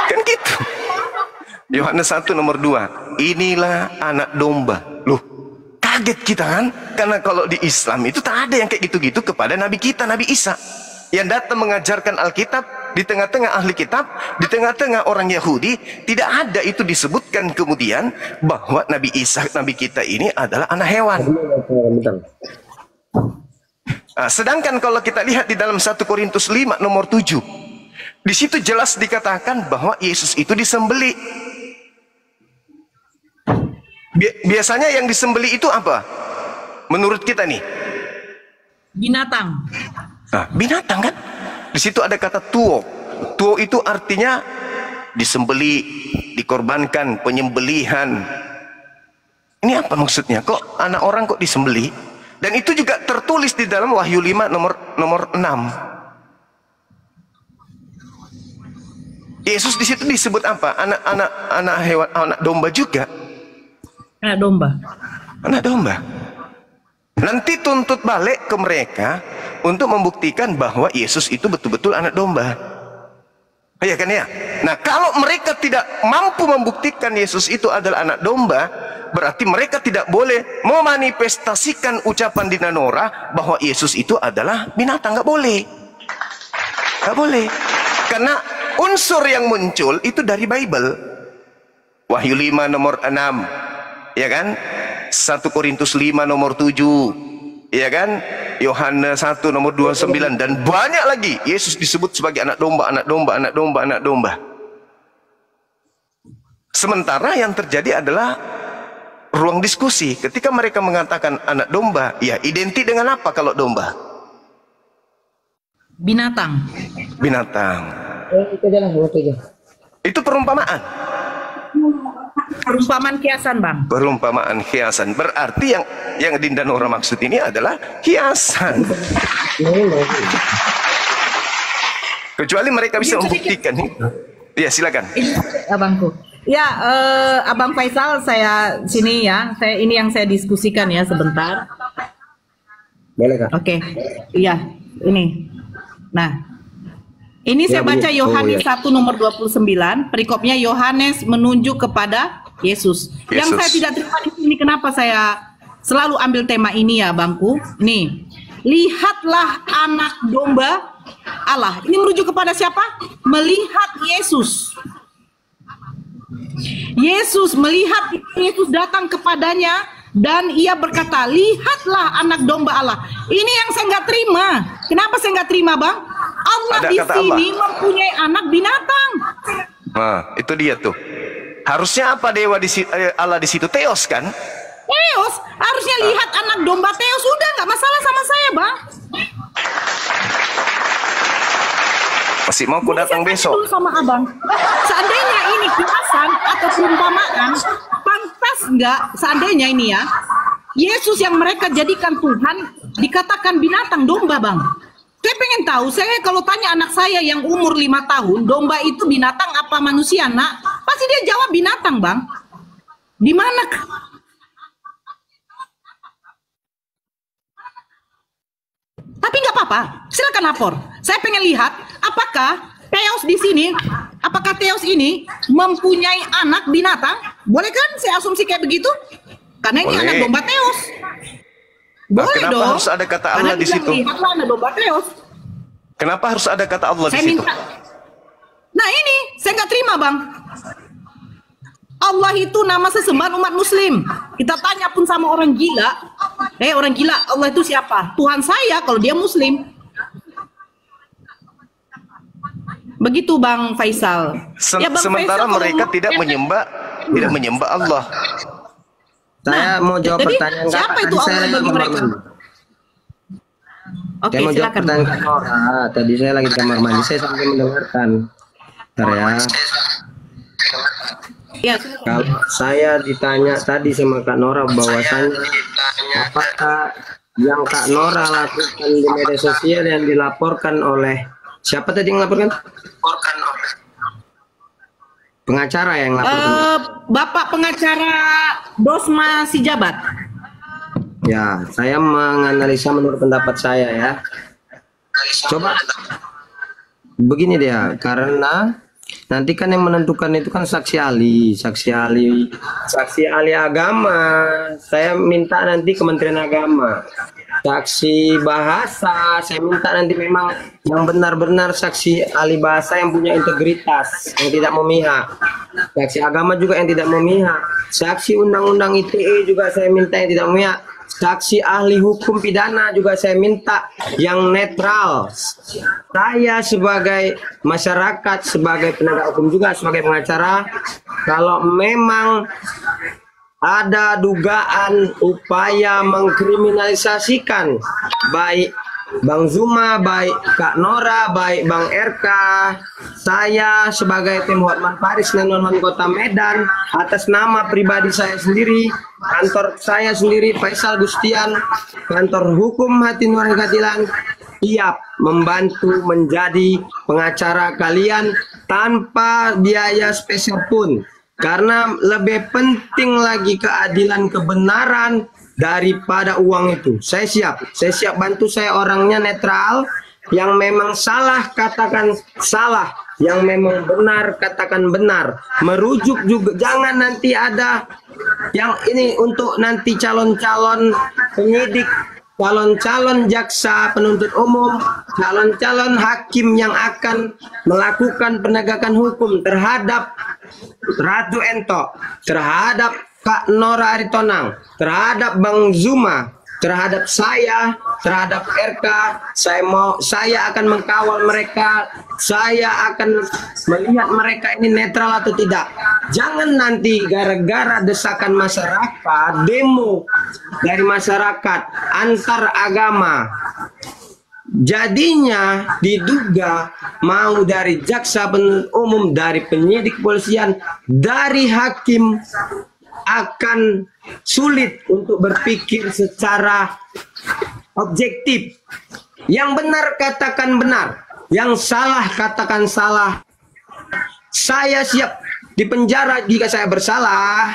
Kan gitu. Yohanes 1 nomor 2. Inilah anak domba. Loh, kaget kita kan? Karena kalau di Islam itu tak ada yang kayak gitu-gitu kepada Nabi kita, Nabi Isa, yang datang mengajarkan Alkitab di tengah-tengah ahli kitab, di tengah-tengah orang Yahudi. Tidak ada itu disebutkan kemudian bahwa Nabi Isa, Nabi kita ini adalah anak hewan. Nah, sedangkan kalau kita lihat di dalam 1 Korintus 5 nomor 7, di situ jelas dikatakan bahwa Yesus itu disembeli. Biasanya yang disembeli itu apa? Menurut kita nih, Binatang. nah, binatang kan? Di situ ada kata tuo. Tuo itu artinya disembeli, dikorbankan, penyembelihan. Ini apa maksudnya? Kok anak orang kok disembeli? Dan itu juga tertulis di dalam Wahyu 5 nomor 6. Yesus di situ disebut apa? Anak hewan, anak domba juga. Anak domba. Anak domba. Nanti tuntut balik ke mereka untuk membuktikan bahwa Yesus itu betul-betul anak domba. Ya kan ya? Nah, kalau mereka tidak mampu membuktikan Yesus itu adalah anak domba, berarti mereka tidak boleh memanifestasikan ucapan di Nanora bahwa Yesus itu adalah binatang. Nggak boleh. Nggak boleh. Karena unsur yang muncul itu dari Bible. Wahyu 5 nomor 6. Ya kan? 1 Korintus 5 nomor 7. Ya kan? Yohanes 1 nomor 29 dan banyak lagi. Yesus disebut sebagai anak domba, anak domba, anak domba, anak domba. Sementara yang terjadi adalah ruang diskusi. Ketika mereka mengatakan anak domba, ya identik dengan apa kalau domba? Binatang. Binatang. Itu aja lah, itu aja. Itu perumpamaan. Perumpamaan kiasan, Bang. Perumpamaan hiasan. Berarti yang Dinda Nora maksud ini adalah hiasan. Kecuali mereka bisa membuktikan. Ya, silakan. Abangku. Ya, Abang Faisal, saya sini ya. Ini yang saya diskusikan ya sebentar. Boleh, Kak? Oke. Iya, ini. Nah, ini Ya, saya baca begini. Yohanes Oh, ya. 1 nomor 29, perikopnya Yohanes menunjuk kepada Yesus. Yang Yesus. saya tidak terima di sini, kenapa saya selalu ambil tema ini ya, Bangku? Nih, lihatlah anak domba Allah. Ini merujuk kepada siapa? Melihat Yesus. Yesus melihat Yesus datang kepadanya dan ia berkata, lihatlah anak domba Allah. Ini yang saya nggak terima. Kenapa saya nggak terima, Bang? Allah Ada di kata sini Allah. mempunyai anak binatang. Nah, itu dia tuh. Harusnya apa dewa Allah di situ? Theos kan? Theos, harusnya lihat anak domba Theos. Udah nggak masalah sama saya, Bang. Masih mau aku Jadi datang saya tanya besok. dulu sama Abang. Seandainya ini kiasan atau perumpamaan, pantas nggak seandainya ini ya, Yesus yang mereka jadikan Tuhan dikatakan binatang domba, Bang. Saya pengen tahu, saya kalau tanya anak saya yang umur 5 tahun, domba itu binatang apa manusia, nak? Pasti dia jawab binatang, Bang. Di mana? Tapi nggak apa-apa, silakan lapor. Saya pengen lihat apakah Theos di sini, apakah Theos ini mempunyai anak binatang? Boleh kan saya asumsi kayak begitu? Karena ini Boleh. anak domba Theos. Boleh kenapa dong. harus ada kata Karena Allah di bilang, situ? lihatlah anak domba Theos. Kenapa harus ada kata Allah Saya di situ? minta. Nah ini, saya nggak terima, Bang. Allah itu nama sesembahan umat muslim. Kita tanya pun sama orang gila. Orang gila, Allah itu siapa? Tuhan saya kalau dia muslim. Begitu, Bang Faisal. Ya, Bang Sementara Faisal, kalau mereka mau- tidak menyembah Allah. Saya mau jawab jadi pertanyaan siapa Kak. itu Tadi Allah saya bagi kamar mereka? mandi. Oke, Saya mau jawab silakan. pertanyaan Kak Nora. Tadi saya lagi di kamar mandi, saya sampai mendengarkan. Bentar ya. Ya, silakan. Kalau saya ditanya tadi sama Kak Nora bahwasannya apakah yang Kak Nora lakukan di media sosial yang dilaporkan oleh siapa tadi yang laporkan? Pengacara yang laporkan. Bapak pengacara Dosma Sijabat. Ya, saya menganalisa menurut pendapat saya ya. Coba begini dia, karena nanti kan yang menentukan itu kan saksi ahli agama. Saya minta nanti Kementerian Agama. Saksi bahasa, saya minta nanti memang yang benar-benar saksi ahli bahasa yang punya integritas, yang tidak memihak. Saksi agama juga yang tidak memihak. Saksi undang-undang ITE juga saya minta yang tidak memihak. Saksi ahli hukum pidana juga saya minta yang netral. Saya sebagai masyarakat, sebagai penegak hukum juga, sebagai pengacara, kalau memang ada dugaan upaya mengkriminalisasikan baik Bang Zuma, baik Kak Nora, baik Bang RK, saya sebagai tim Hotman Paris dan Hotman Kota Medan atas nama pribadi saya sendiri, kantor saya sendiri Faisal Gustian, kantor hukum Hati Nurani Katilan, siap membantu menjadi pengacara kalian tanpa biaya spesial pun. Karena lebih penting lagi keadilan kebenaran daripada uang itu. Saya siap bantu. Saya orangnya netral. Yang memang salah katakan salah, yang memang benar katakan benar. Merujuk juga, jangan nanti ada yang ini untuk nanti calon-calon penyidik, calon-calon jaksa penuntut umum, calon-calon hakim yang akan melakukan penegakan hukum terhadap Ratu Ento, terhadap Kak Nora Aritonang, terhadap Bang Zuma, terhadap saya, terhadap RK. Saya akan mengkawal mereka, saya akan melihat mereka ini netral atau tidak. Jangan nanti gara-gara desakan masyarakat, demo dari masyarakat antar agama, jadinya diduga mau dari jaksa penuntut umum, dari penyidik kepolisian, dari hakim akan sulit untuk berpikir secara objektif. Yang benar katakan benar, yang salah katakan salah. Saya siap dipenjara jika saya bersalah.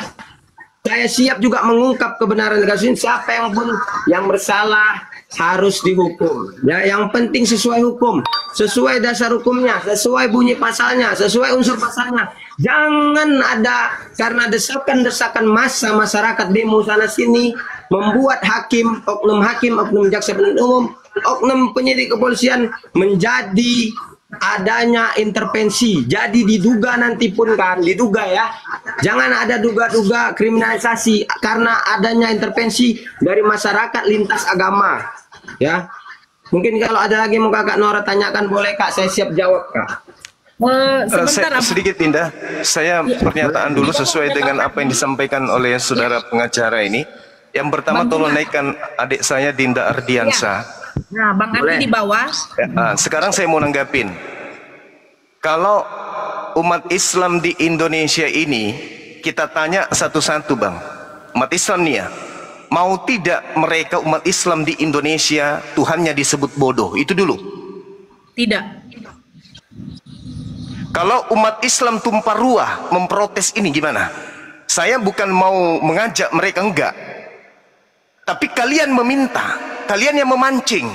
Saya siap juga mengungkap kebenaran kasus ini. Siapa yang pun yang bersalah harus dihukum. Ya, yang penting sesuai hukum, sesuai dasar hukumnya, sesuai bunyi pasalnya, sesuai unsur pasalnya. Jangan ada karena desakan-desakan massa masyarakat demo sana sini membuat hakim, oknum jaksa penuntut umum, oknum penyidik kepolisian menjadi adanya intervensi. Jadi diduga nanti pun kan, diduga ya. Jangan ada duga-duga kriminalisasi karena adanya intervensi dari masyarakat lintas agama. Ya. Mungkin kalau ada lagi mau Kakak Nora tanyakan boleh Kak, saya siap jawab Kak. Sedikit Indah, saya pernyataan dulu sesuai dengan apa yang disampaikan oleh saudara pengacara ini. Yang pertama tolong naikkan adik saya Dinda Ardiansa. Nah, Bang Andi di bawah. Sekarang saya mau nanggapin. Kalau umat Islam di Indonesia ini, kita tanya satu-satu Bang. Umat Islam nih ya, mau tidak mereka umat Islam di Indonesia Tuhannya disebut bodoh? Itu dulu. Tidak. Kalau umat Islam tumpah ruah memprotes ini gimana? Saya bukan mau mengajak mereka, enggak. Tapi kalian meminta, kalian yang memancing,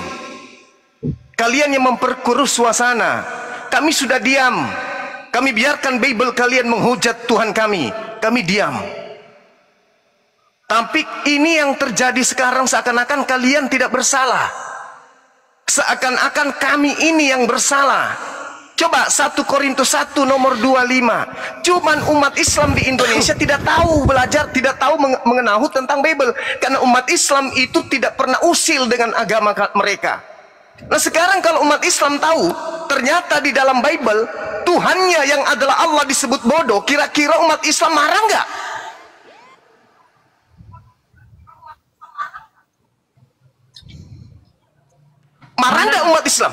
kalian yang memperkeruh suasana. Kami sudah diam. Kami biarkan Bible kalian menghujat Tuhan kami diam. Tapi ini yang terjadi sekarang, seakan-akan kalian tidak bersalah. Seakan-akan kami ini yang bersalah. Coba 1 Korintus 1 nomor 25. Cuman umat Islam di Indonesia tidak tahu belajar, tidak tahu mengenal tentang Bible. Karena umat Islam itu tidak pernah usil dengan agama mereka. Nah sekarang kalau umat Islam tahu, ternyata di dalam Bible, Tuhannya yang adalah Allah disebut bodoh. Kira-kira umat Islam marah nggak? Marah nggak umat Islam?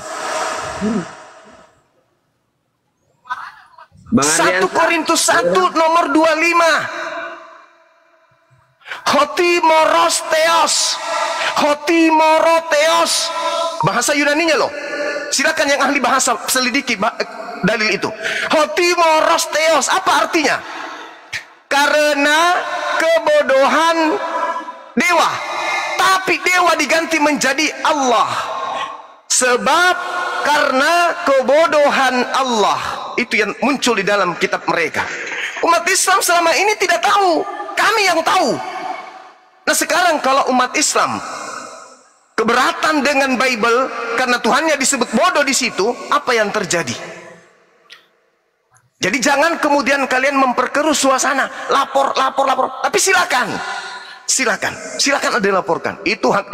Bang 1 Korintus 1 nomor 25. Hotimorotheos. Bahasa Yunaninya loh. Silakan yang ahli bahasa selidiki dalil itu. Hotimorotheos, apa artinya? Karena kebodohan dewa. Tapi dewa diganti menjadi Allah. Sebab karena kebodohan Allah. Itu yang muncul di dalam kitab mereka. Umat Islam selama ini tidak tahu, kami yang tahu. Nah sekarang kalau umat Islam keberatan dengan Bible karena Tuhannya disebut bodoh di situ, apa yang terjadi? Jadi jangan kemudian kalian memperkeruh suasana, lapor. Tapi silakan ada dilaporkan. Itu hak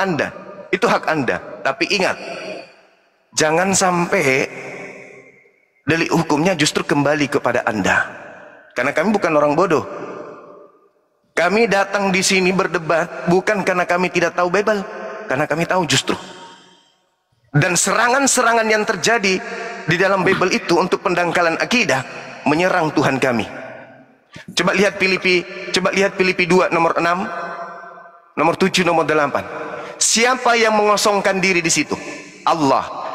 Anda. Tapi ingat, jangan sampai delik hukumnya justru kembali kepada Anda. Karena kami bukan orang bodoh. Kami datang di sini berdebat bukan karena kami tidak tahu Bible, karena kami tahu justru. Dan serangan-serangan yang terjadi di dalam Bible itu untuk pendangkalan akidah menyerang Tuhan kami. Coba lihat Filipi 2 nomor 6, nomor 7, nomor 8. Siapa yang mengosongkan diri di situ? Allah.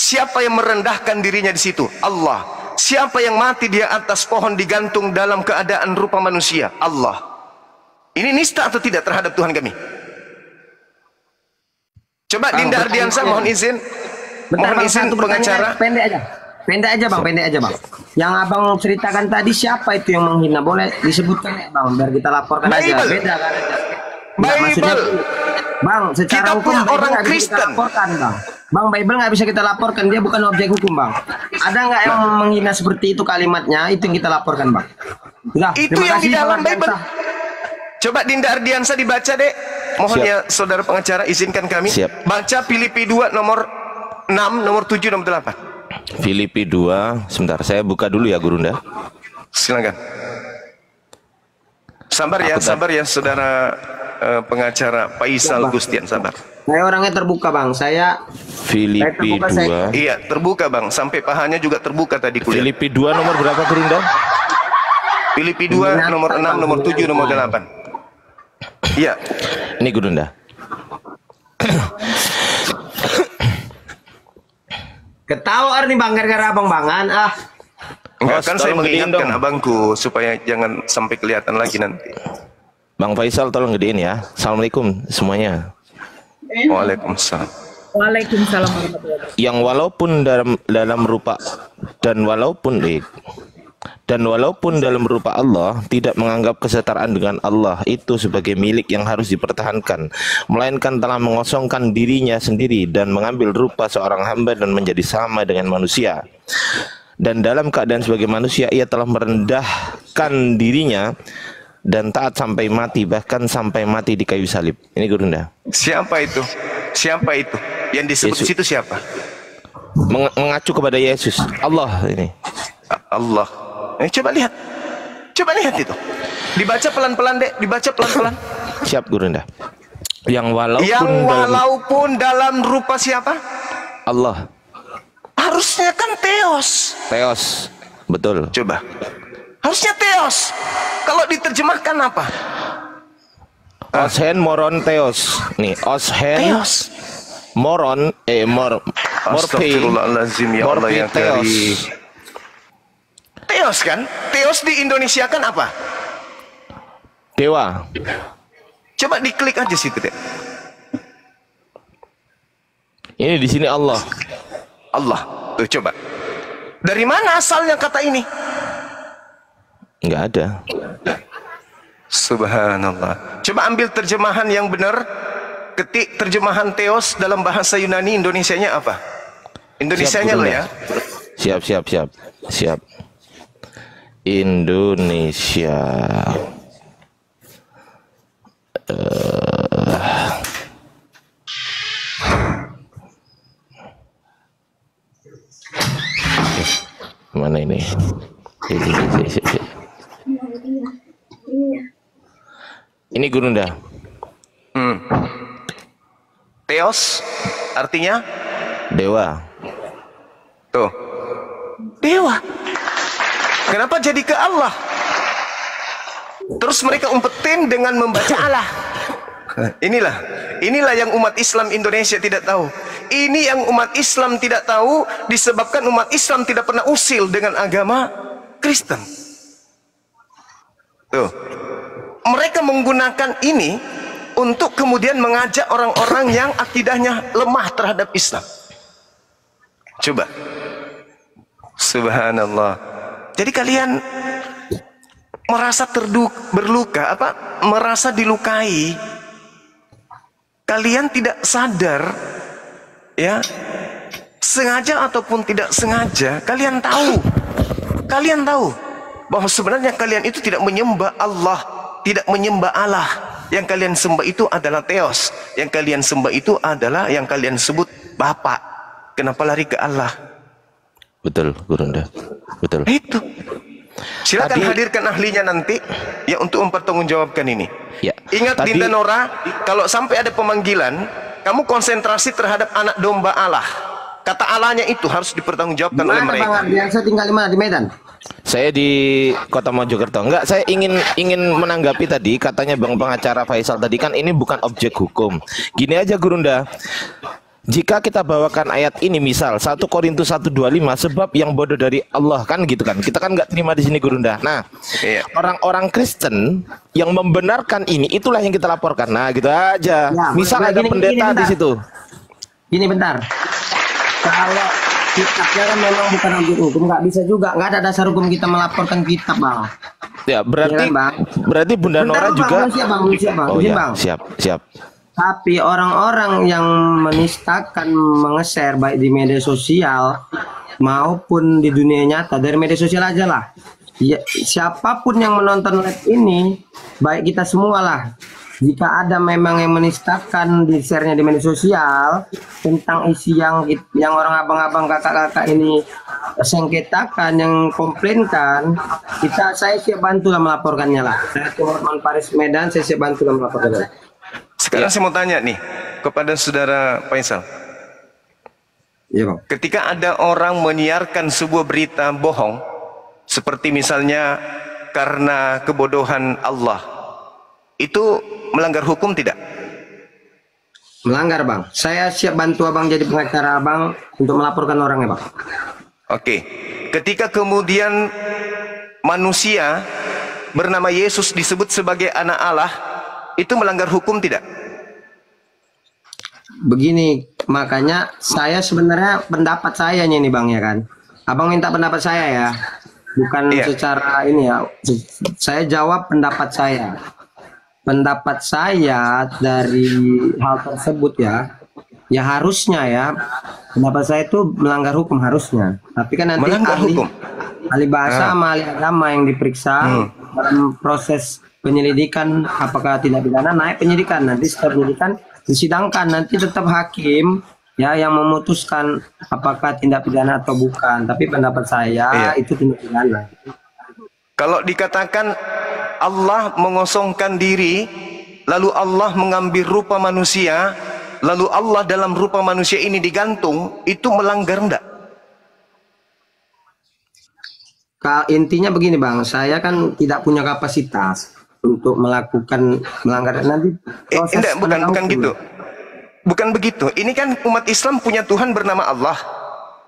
Siapa yang merendahkan dirinya di situ? Allah. Siapa yang mati di atas pohon digantung dalam keadaan rupa manusia? Allah. Ini nista atau tidak terhadap Tuhan kami? Coba Dinda Ardiansa, mohon izin. Bentar, Mohon Bang, izin satu pertanyaan pengacara. pendek aja. Pendek aja bang, pendek aja bang. Yang abang ceritakan tadi siapa itu yang menghina? Boleh disebutkan ya bang, biar kita laporkan aja. Bible. Beda kan? Bible. Bang, secara Kita hukum punya Bible orang nggak bisa kita Kristen. laporkan bang. Bang, Bible nggak bisa kita laporkan, dia bukan objek hukum bang. Ada nggak yang menghina seperti itu kalimatnya? Itu yang kita laporkan bang. Nah, Itu terima yang kasih, di dalam Bang Bible. Ardiansa. Coba Dinda Ardiansa dibaca, Dek. Mohon Siap. ya saudara pengacara, izinkan kami. Siap. Baca Filipi 2 nomor 6, nomor 7, nomor 8. Filipi 2, sebentar saya buka dulu ya Gurunda. Silakan. Sabar ya, sabar ya saudara pengacara Faisal Gustian, sabar. Saya orangnya terbuka bang. Saya Filipi terbuka, saya- 2. Iya, terbuka Bang, sampai pahanya juga terbuka tadi kuliah. Filipi 2 nomor berapa Gurunda? Filipi 2 nomor 6, nomor 7, nomor 8. Iya. Ini Gurunda. ketawa nih bang gara-gara abang-bangan. Enggak, Bos, kan saya tolong gedein mengingatkan dong. abangku supaya jangan sampai kelihatan lagi nanti. Bang Faisal tolong gedein ya. Assalamualaikum semuanya. Waalaikumsalam. Waalaikumsalam warahmatullahi wabarakatuh. Yang walaupun dalam rupa Allah tidak menganggap kesetaraan dengan Allah itu sebagai milik yang harus dipertahankan, melainkan telah mengosongkan dirinya sendiri dan mengambil rupa seorang hamba dan menjadi sama dengan manusia. Dan dalam keadaan sebagai manusia ia telah merendahkan dirinya dan taat sampai mati, bahkan sampai mati di kayu salib. Ini Gurunda. Siapa itu? Siapa itu? Yang disebut Yesus. di situ siapa? Mengacu kepada Yesus. Allah ini. Allah. Coba lihat. Coba lihat itu. Dibaca pelan-pelan, Dek. Dibaca pelan-pelan. Siap Gurunda. Yang Walaupun dalam rupa siapa? Allah. Harusnya kan Theos. Theos. Betul. Coba. Harusnya Theos. Kalau diterjemahkan apa? Oshen moron Theos. Nih, Oshen Theos. moron morpe. Astagfirullahaladzim, ya Allah yang Theos. kari. Theos kan? Theos di Indonesia kan apa? Dewa. Coba diklik aja situ, Dek. Ini di sini Allah. Allah. Tuh coba. Dari mana asalnya kata ini? Enggak ada. Subhanallah. Coba ambil terjemahan yang benar. Ketik terjemahan Theos dalam bahasa Yunani, Indonesianya apa? Indonesianya Siap, lo Bunda. ya. Siap. Indonesia. Mana ini? Ini Gurunda. Theos artinya Dewa. tuh. Dewa. Kenapa jadi ke Allah? Terus mereka umpetin dengan membaca Allah. Inilah yang umat Islam Indonesia tidak tahu. Ini yang umat Islam tidak tahu disebabkan umat Islam tidak pernah usil dengan agama Kristen. Tuh. Mereka menggunakan ini untuk kemudian mengajak orang-orang yang akidahnya lemah terhadap Islam. Coba. Subhanallah. Jadi kalian merasa berluka, merasa dilukai. Kalian tidak sadar, ya, sengaja ataupun tidak sengaja, kalian tahu bahwa sebenarnya kalian itu tidak menyembah Allah, tidak menyembah Allah. Yang kalian sembah itu adalah Theos. Yang kalian sembah itu adalah yang kalian sebut Bapak. Kenapa lari ke Allah? Betul, Gurunda. Betul. Itu. Silakan Tadi- hadirkan ahlinya nanti ya untuk mempertanggungjawabkan ini. Ya. Ingat Tadi- Dinda Nora, kalau sampai ada pemanggilan, kamu konsentrasi terhadap anak domba Allah. Kata Allahnya itu harus dipertanggungjawabkan oleh Mana mereka. Bang Ardiansa tinggal di mana? Di Medan? Saya di Kota Mojokerto. Enggak, saya ingin menanggapi tadi katanya Bang pengacara Faisal tadi kan ini bukan objek hukum. Gini aja Gurunda. Jika kita bawakan ayat ini, misal 1 Korintus 1:25, sebab yang bodoh dari Allah, kan gitu kan. Kita kan nggak terima di sini, Gurunda. Nah, Iya. orang-orang Kristen yang membenarkan ini, itulah yang kita laporkan. Nah, gitu aja. Ya, Misal ada gini, pendeta di bentar. situ. Gini bentar. Kalau kitabnya kan memang bukan objek hukum, nggak bisa juga, nggak ada dasar hukum kita melaporkan kitab, Bang. Ya, berarti Iya kan, Bang? berarti Bunda Bentar, Nora Bang, juga. belum siap, Bang, belum siap, Bang. Oh Izin, ya, Bang. siap. Tapi orang-orang yang menistakan, mengeser baik di media sosial maupun di dunia nyata, dari media sosial aja lah. Ya, siapapun yang menonton live ini, baik kita semua lah. Jika ada memang yang menistakan di share-nya di media sosial tentang isi yang orang abang-abang kakak-kakak ini sengketakan, yang komplainkan, saya siap bantu lah melaporkannya lah. Saya Tuhorman Paris Medan, saya siap bantu lah melaporkannya. Sekarang saya mau tanya nih kepada saudara Faisal. Iya, Bang. Ketika ada orang menyiarkan sebuah berita bohong, seperti misalnya karena kebodohan Allah, itu melanggar hukum tidak? Melanggar, Bang. Saya siap bantu Abang jadi pengacara Abang untuk melaporkan orangnya, Bang. Oke. Ketika kemudian manusia bernama Yesus disebut sebagai anak Allah, itu melanggar hukum tidak? Begini, makanya saya sebenarnya pendapat saya nih Bang, ya kan. Abang minta pendapat saya ya. Bukan Iya. secara ini ya. Saya jawab pendapat saya. Pendapat saya dari hal tersebut ya. Ya harusnya ya. Pendapat saya itu melanggar hukum harusnya. Tapi kan nanti Melanggar hukum? ahli bahasa sama ahli agama yang diperiksa dalam proses penyelidikan, apakah tidak pidana, naik penyidikan, nanti setelah penyidikan disidangkan, nanti tetap hakim ya yang memutuskan apakah tindak pidana atau bukan. Tapi pendapat saya Iya. itu tindak pidana. Kalau dikatakan Allah mengosongkan diri, lalu Allah mengambil rupa manusia, lalu Allah dalam rupa manusia ini digantung, itu melanggar enggak? Intinya begini Bang, saya kan tidak punya kapasitas untuk melakukan melanggar nanti proses Enggak, bukan penegakan hukum. gitu. Bukan begitu. Ini kan umat Islam punya Tuhan bernama Allah.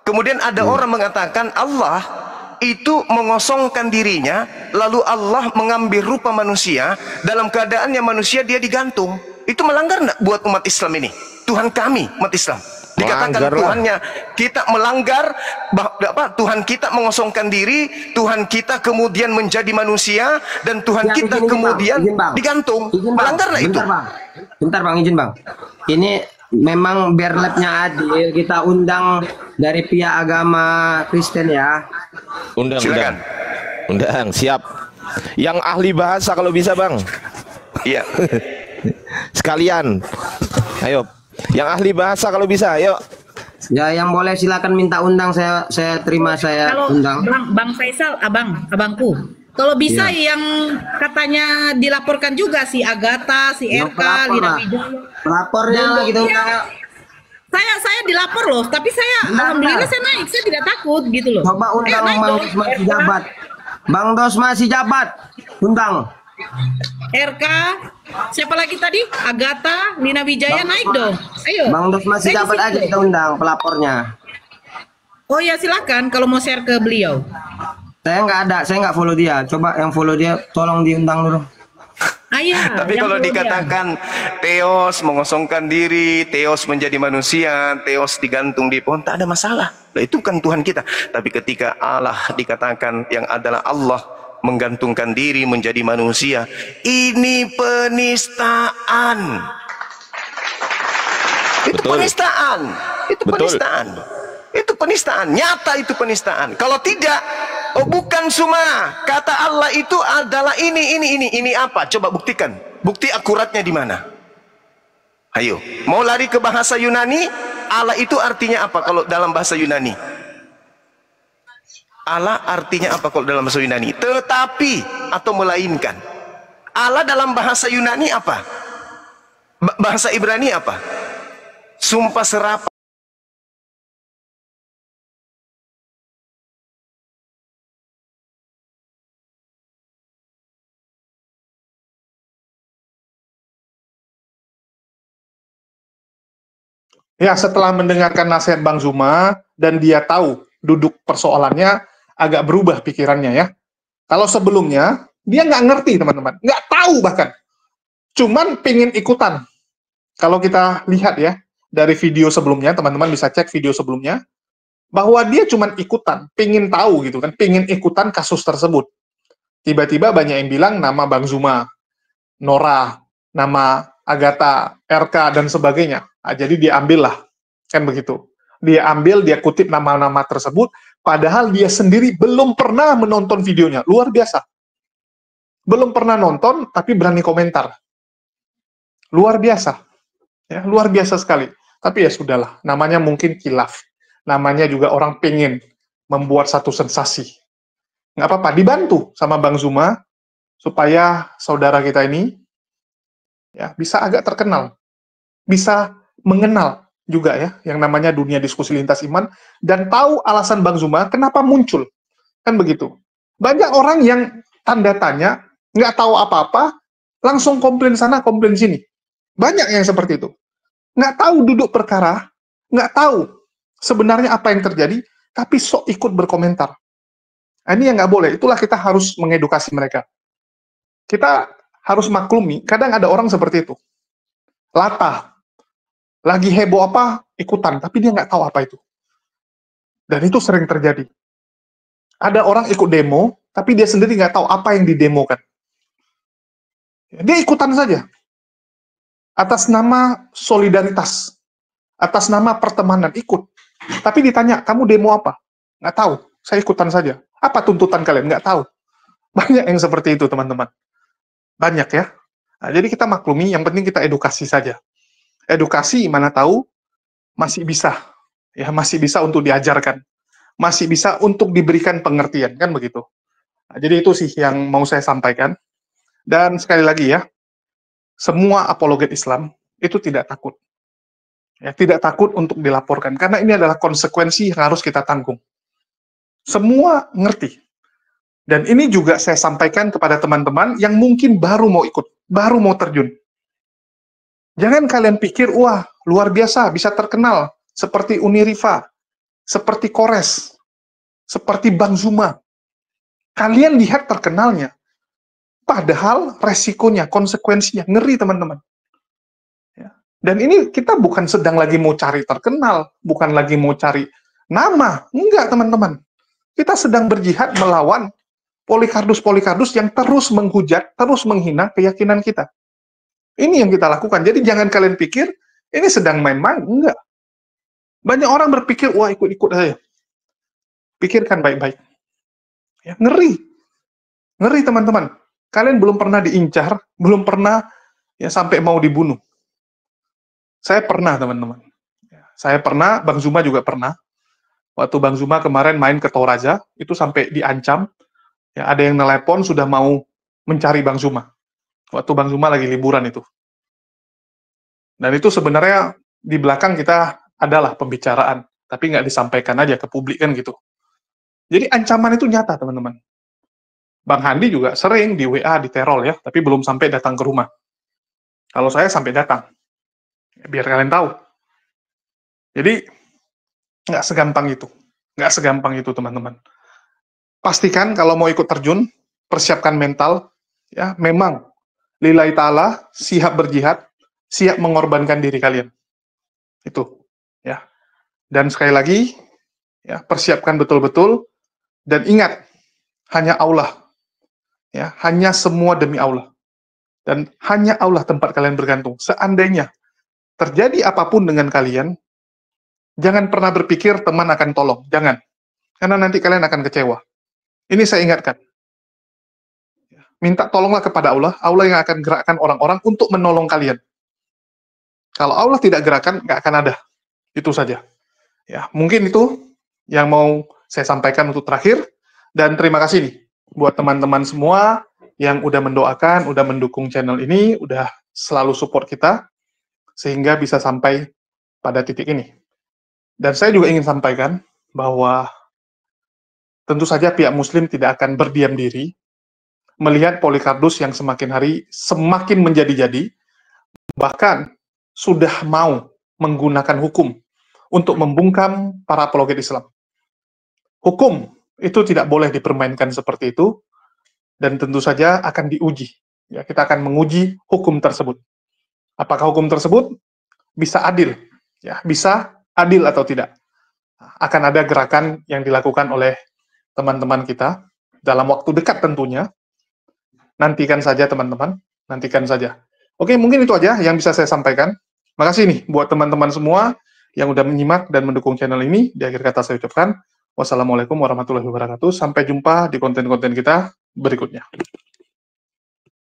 Kemudian ada orang mengatakan Allah itu mengosongkan dirinya, lalu Allah mengambil rupa manusia, dalam keadaannya manusia dia digantung. Itu melanggar enggak buat umat Islam ini? Tuhan kami, umat Islam. Dikatakan Melanggar lah. Tuhannya kita melanggar, Tuhan kita mengosongkan diri, Tuhan kita kemudian menjadi manusia, dan Tuhan Ya, kita izin, kemudian Bang. Izin, Bang. digantung. Izin, Bang. Melanggar nggak itu? Bentar Bang, bentar Bang, izin Bang. Ini memang biar labnya adil, kita undang dari pihak agama Kristen ya. Undang. Silakan. Siap. Yang ahli bahasa kalau bisa, Bang. Iya. Sekalian. Ayo. Yang ahli bahasa kalau bisa, ayo. Ya yang boleh silakan minta undang, saya terima, saya Kalau undang. Bang Faisal, abangku. Kalau bisa Iya. yang katanya dilaporkan juga si Agatha, si Yang RK, pelapor Lina lah. Wijaya. Pelapornya lah kita undang. Saya dilapor loh, tapi saya Benar, alhamdulillah benar. saya naik, saya tidak takut gitu loh. Coba undang naik Bang dong, Dos masih RK, jabat. Bang Dos masih jabat. Undang. RK, siapa lagi tadi? Agatha, Lina Wijaya, naik dong. Ayo. Bang Dos masih Saya jabat di aja situ. kita undang pelapornya. Oh ya silakan kalau mau share ke beliau. Saya nggak ada, saya nggak follow dia. Coba yang follow dia tolong diundang dulu. Ayah. Tapi kalau dikatakan Theos mengosongkan diri, Theos menjadi manusia, Theos digantung di pohon, tak ada masalah. Nah, itu kan Tuhan kita. Tapi ketika Allah dikatakan yang adalah Allah menggantungkan diri menjadi manusia, ini penistaan. Itu Betul. penistaan. Itu Betul. penistaan. Itu penistaan. Nyata itu penistaan. Kalau tidak, oh bukan cuma kata Allah itu adalah ini apa? Coba buktikan. Bukti akuratnya di mana? Ayo. Mau lari ke bahasa Yunani? Allah itu artinya apa kalau dalam bahasa Yunani? Allah artinya apa kalau dalam bahasa Yunani? Tetapi atau melainkan. Allah dalam bahasa Yunani apa? Bahasa Ibrani apa? Sumpah serapah. Ya, setelah mendengarkan nasihat Bang Zuma dan dia tahu duduk persoalannya, agak berubah pikirannya ya. Kalau sebelumnya dia nggak ngerti teman-teman, nggak tahu bahkan, cuman pingin ikutan. Kalau kita lihat ya dari video sebelumnya, teman-teman bisa cek video sebelumnya, bahwa dia cuman ikutan, pingin tahu gitu kan, pingin ikutan kasus tersebut. Tiba-tiba banyak yang bilang nama Bang Zuma, Nora, nama Agatha, RK, dan sebagainya. Nah, jadi dia ambil lah, kan begitu. Dia ambil, dia kutip nama-nama tersebut, padahal dia sendiri belum pernah menonton videonya. Luar biasa. Belum pernah nonton, tapi berani komentar. Luar biasa. Ya, luar biasa sekali. Tapi ya sudahlah, namanya mungkin khilaf. Namanya juga orang pengen membuat satu sensasi. Nggak apa-apa, dibantu sama Bang Zuma, supaya saudara kita ini ya bisa agak terkenal, bisa mengenal juga ya yang namanya dunia diskusi lintas iman, dan tahu alasan Bang Zuma kenapa muncul, kan begitu. Banyak orang yang tanda tanya, nggak tahu apa-apa, langsung komplain sana, komplain sini. Banyak yang seperti itu. Nggak tahu duduk perkara, nggak tahu sebenarnya apa yang terjadi, tapi sok ikut berkomentar. Nah, ini yang nggak boleh, itulah kita harus mengedukasi mereka. Kita harus maklumi, kadang ada orang seperti itu. Latah, lagi heboh apa, ikutan, tapi dia nggak tahu apa itu. Dan itu sering terjadi. Ada orang ikut demo, tapi dia sendiri nggak tahu apa yang didemokan. Dia ikutan saja. Atas nama solidaritas, atas nama pertemanan, ikut. Tapi ditanya, kamu demo apa? Nggak tahu, saya ikutan saja. Apa tuntutan kalian? Nggak tahu. Banyak yang seperti itu, teman-teman. Banyak ya. Nah, jadi kita maklumi, yang penting kita edukasi saja. Edukasi, mana tahu, masih bisa. Ya, masih bisa untuk diajarkan. Masih bisa untuk diberikan pengertian, kan begitu. Nah, jadi itu sih yang mau saya sampaikan. Dan sekali lagi ya, semua apologet Islam itu tidak takut. Ya, tidak takut untuk dilaporkan. Karena ini adalah konsekuensi yang harus kita tanggung. Semua ngerti. Dan ini juga saya sampaikan kepada teman-teman yang mungkin baru mau ikut, baru mau terjun. Jangan kalian pikir, wah, luar biasa, bisa terkenal, seperti Uniriva, seperti Kores, seperti Bang Zuma. Kalian lihat terkenalnya. Padahal resikonya, konsekuensinya, ngeri teman-teman. Ya. Dan ini kita bukan sedang lagi mau cari terkenal, bukan lagi mau cari nama. Enggak, teman-teman. Kita sedang berjihad melawan Polikardus-Polikardus yang terus menghujat, terus menghina keyakinan kita. Ini yang kita lakukan. Jadi jangan kalian pikir, ini sedang main-main. Enggak. Banyak orang berpikir, wah ikut-ikut aja. Pikirkan baik-baik. Ya, ngeri. Ngeri teman-teman. Kalian belum pernah diincar, belum pernah ya sampai mau dibunuh. Saya pernah, teman-teman. Saya pernah, Bang Zuma juga pernah. Waktu Bang Zuma kemarin main ke Toraja, itu sampai diancam. Ya, ada yang nelepon sudah mau mencari Bang Zuma. Waktu Bang Zuma lagi liburan itu. Dan itu sebenarnya di belakang kita adalah pembicaraan, tapi nggak disampaikan aja ke publik kan gitu. Jadi ancaman itu nyata, teman-teman. Bang Handi juga sering di WA diterol ya, tapi belum sampai datang ke rumah. Kalau saya sampai datang. Ya, biar kalian tahu. Jadi nggak segampang itu. Nggak segampang itu, teman-teman. Pastikan kalau mau ikut terjun, persiapkan mental. Ya, memang lillahi ta'ala, siap berjihad, siap mengorbankan diri kalian. Itu. Ya. Dan sekali lagi, ya, persiapkan betul-betul, dan ingat, hanya Allah. Ya, hanya semua demi Allah. Dan hanya Allah tempat kalian bergantung. Seandainya terjadi apapun dengan kalian, jangan pernah berpikir teman akan tolong. Jangan. Karena nanti kalian akan kecewa. Ini saya ingatkan. Minta tolonglah kepada Allah. Allah yang akan gerakkan orang-orang untuk menolong kalian. Kalau Allah tidak gerakan, nggak akan ada. Itu saja. Ya, mungkin itu yang mau saya sampaikan untuk terakhir. Dan terima kasih nih buat teman-teman semua yang udah mendoakan, udah mendukung channel ini, udah selalu support kita, sehingga bisa sampai pada titik ini. Dan saya juga ingin sampaikan bahwa tentu saja pihak Muslim tidak akan berdiam diri melihat Polikardus yang semakin hari semakin menjadi-jadi, bahkan sudah mau menggunakan hukum untuk membungkam para apologet Islam. Hukum itu tidak boleh dipermainkan seperti itu, dan tentu saja akan diuji. Ya, kita akan menguji hukum tersebut. Apakah hukum tersebut bisa adil? Ya, bisa adil atau tidak? Akan ada gerakan yang dilakukan oleh teman-teman kita dalam waktu dekat tentunya. Nantikan saja teman-teman, nantikan saja. Oke, mungkin itu aja yang bisa saya sampaikan. Makasih nih buat teman-teman semua yang udah menyimak dan mendukung channel ini. Di akhir kata saya ucapkan wassalamualaikum warahmatullahi wabarakatuh. Sampai jumpa di konten-konten kita berikutnya.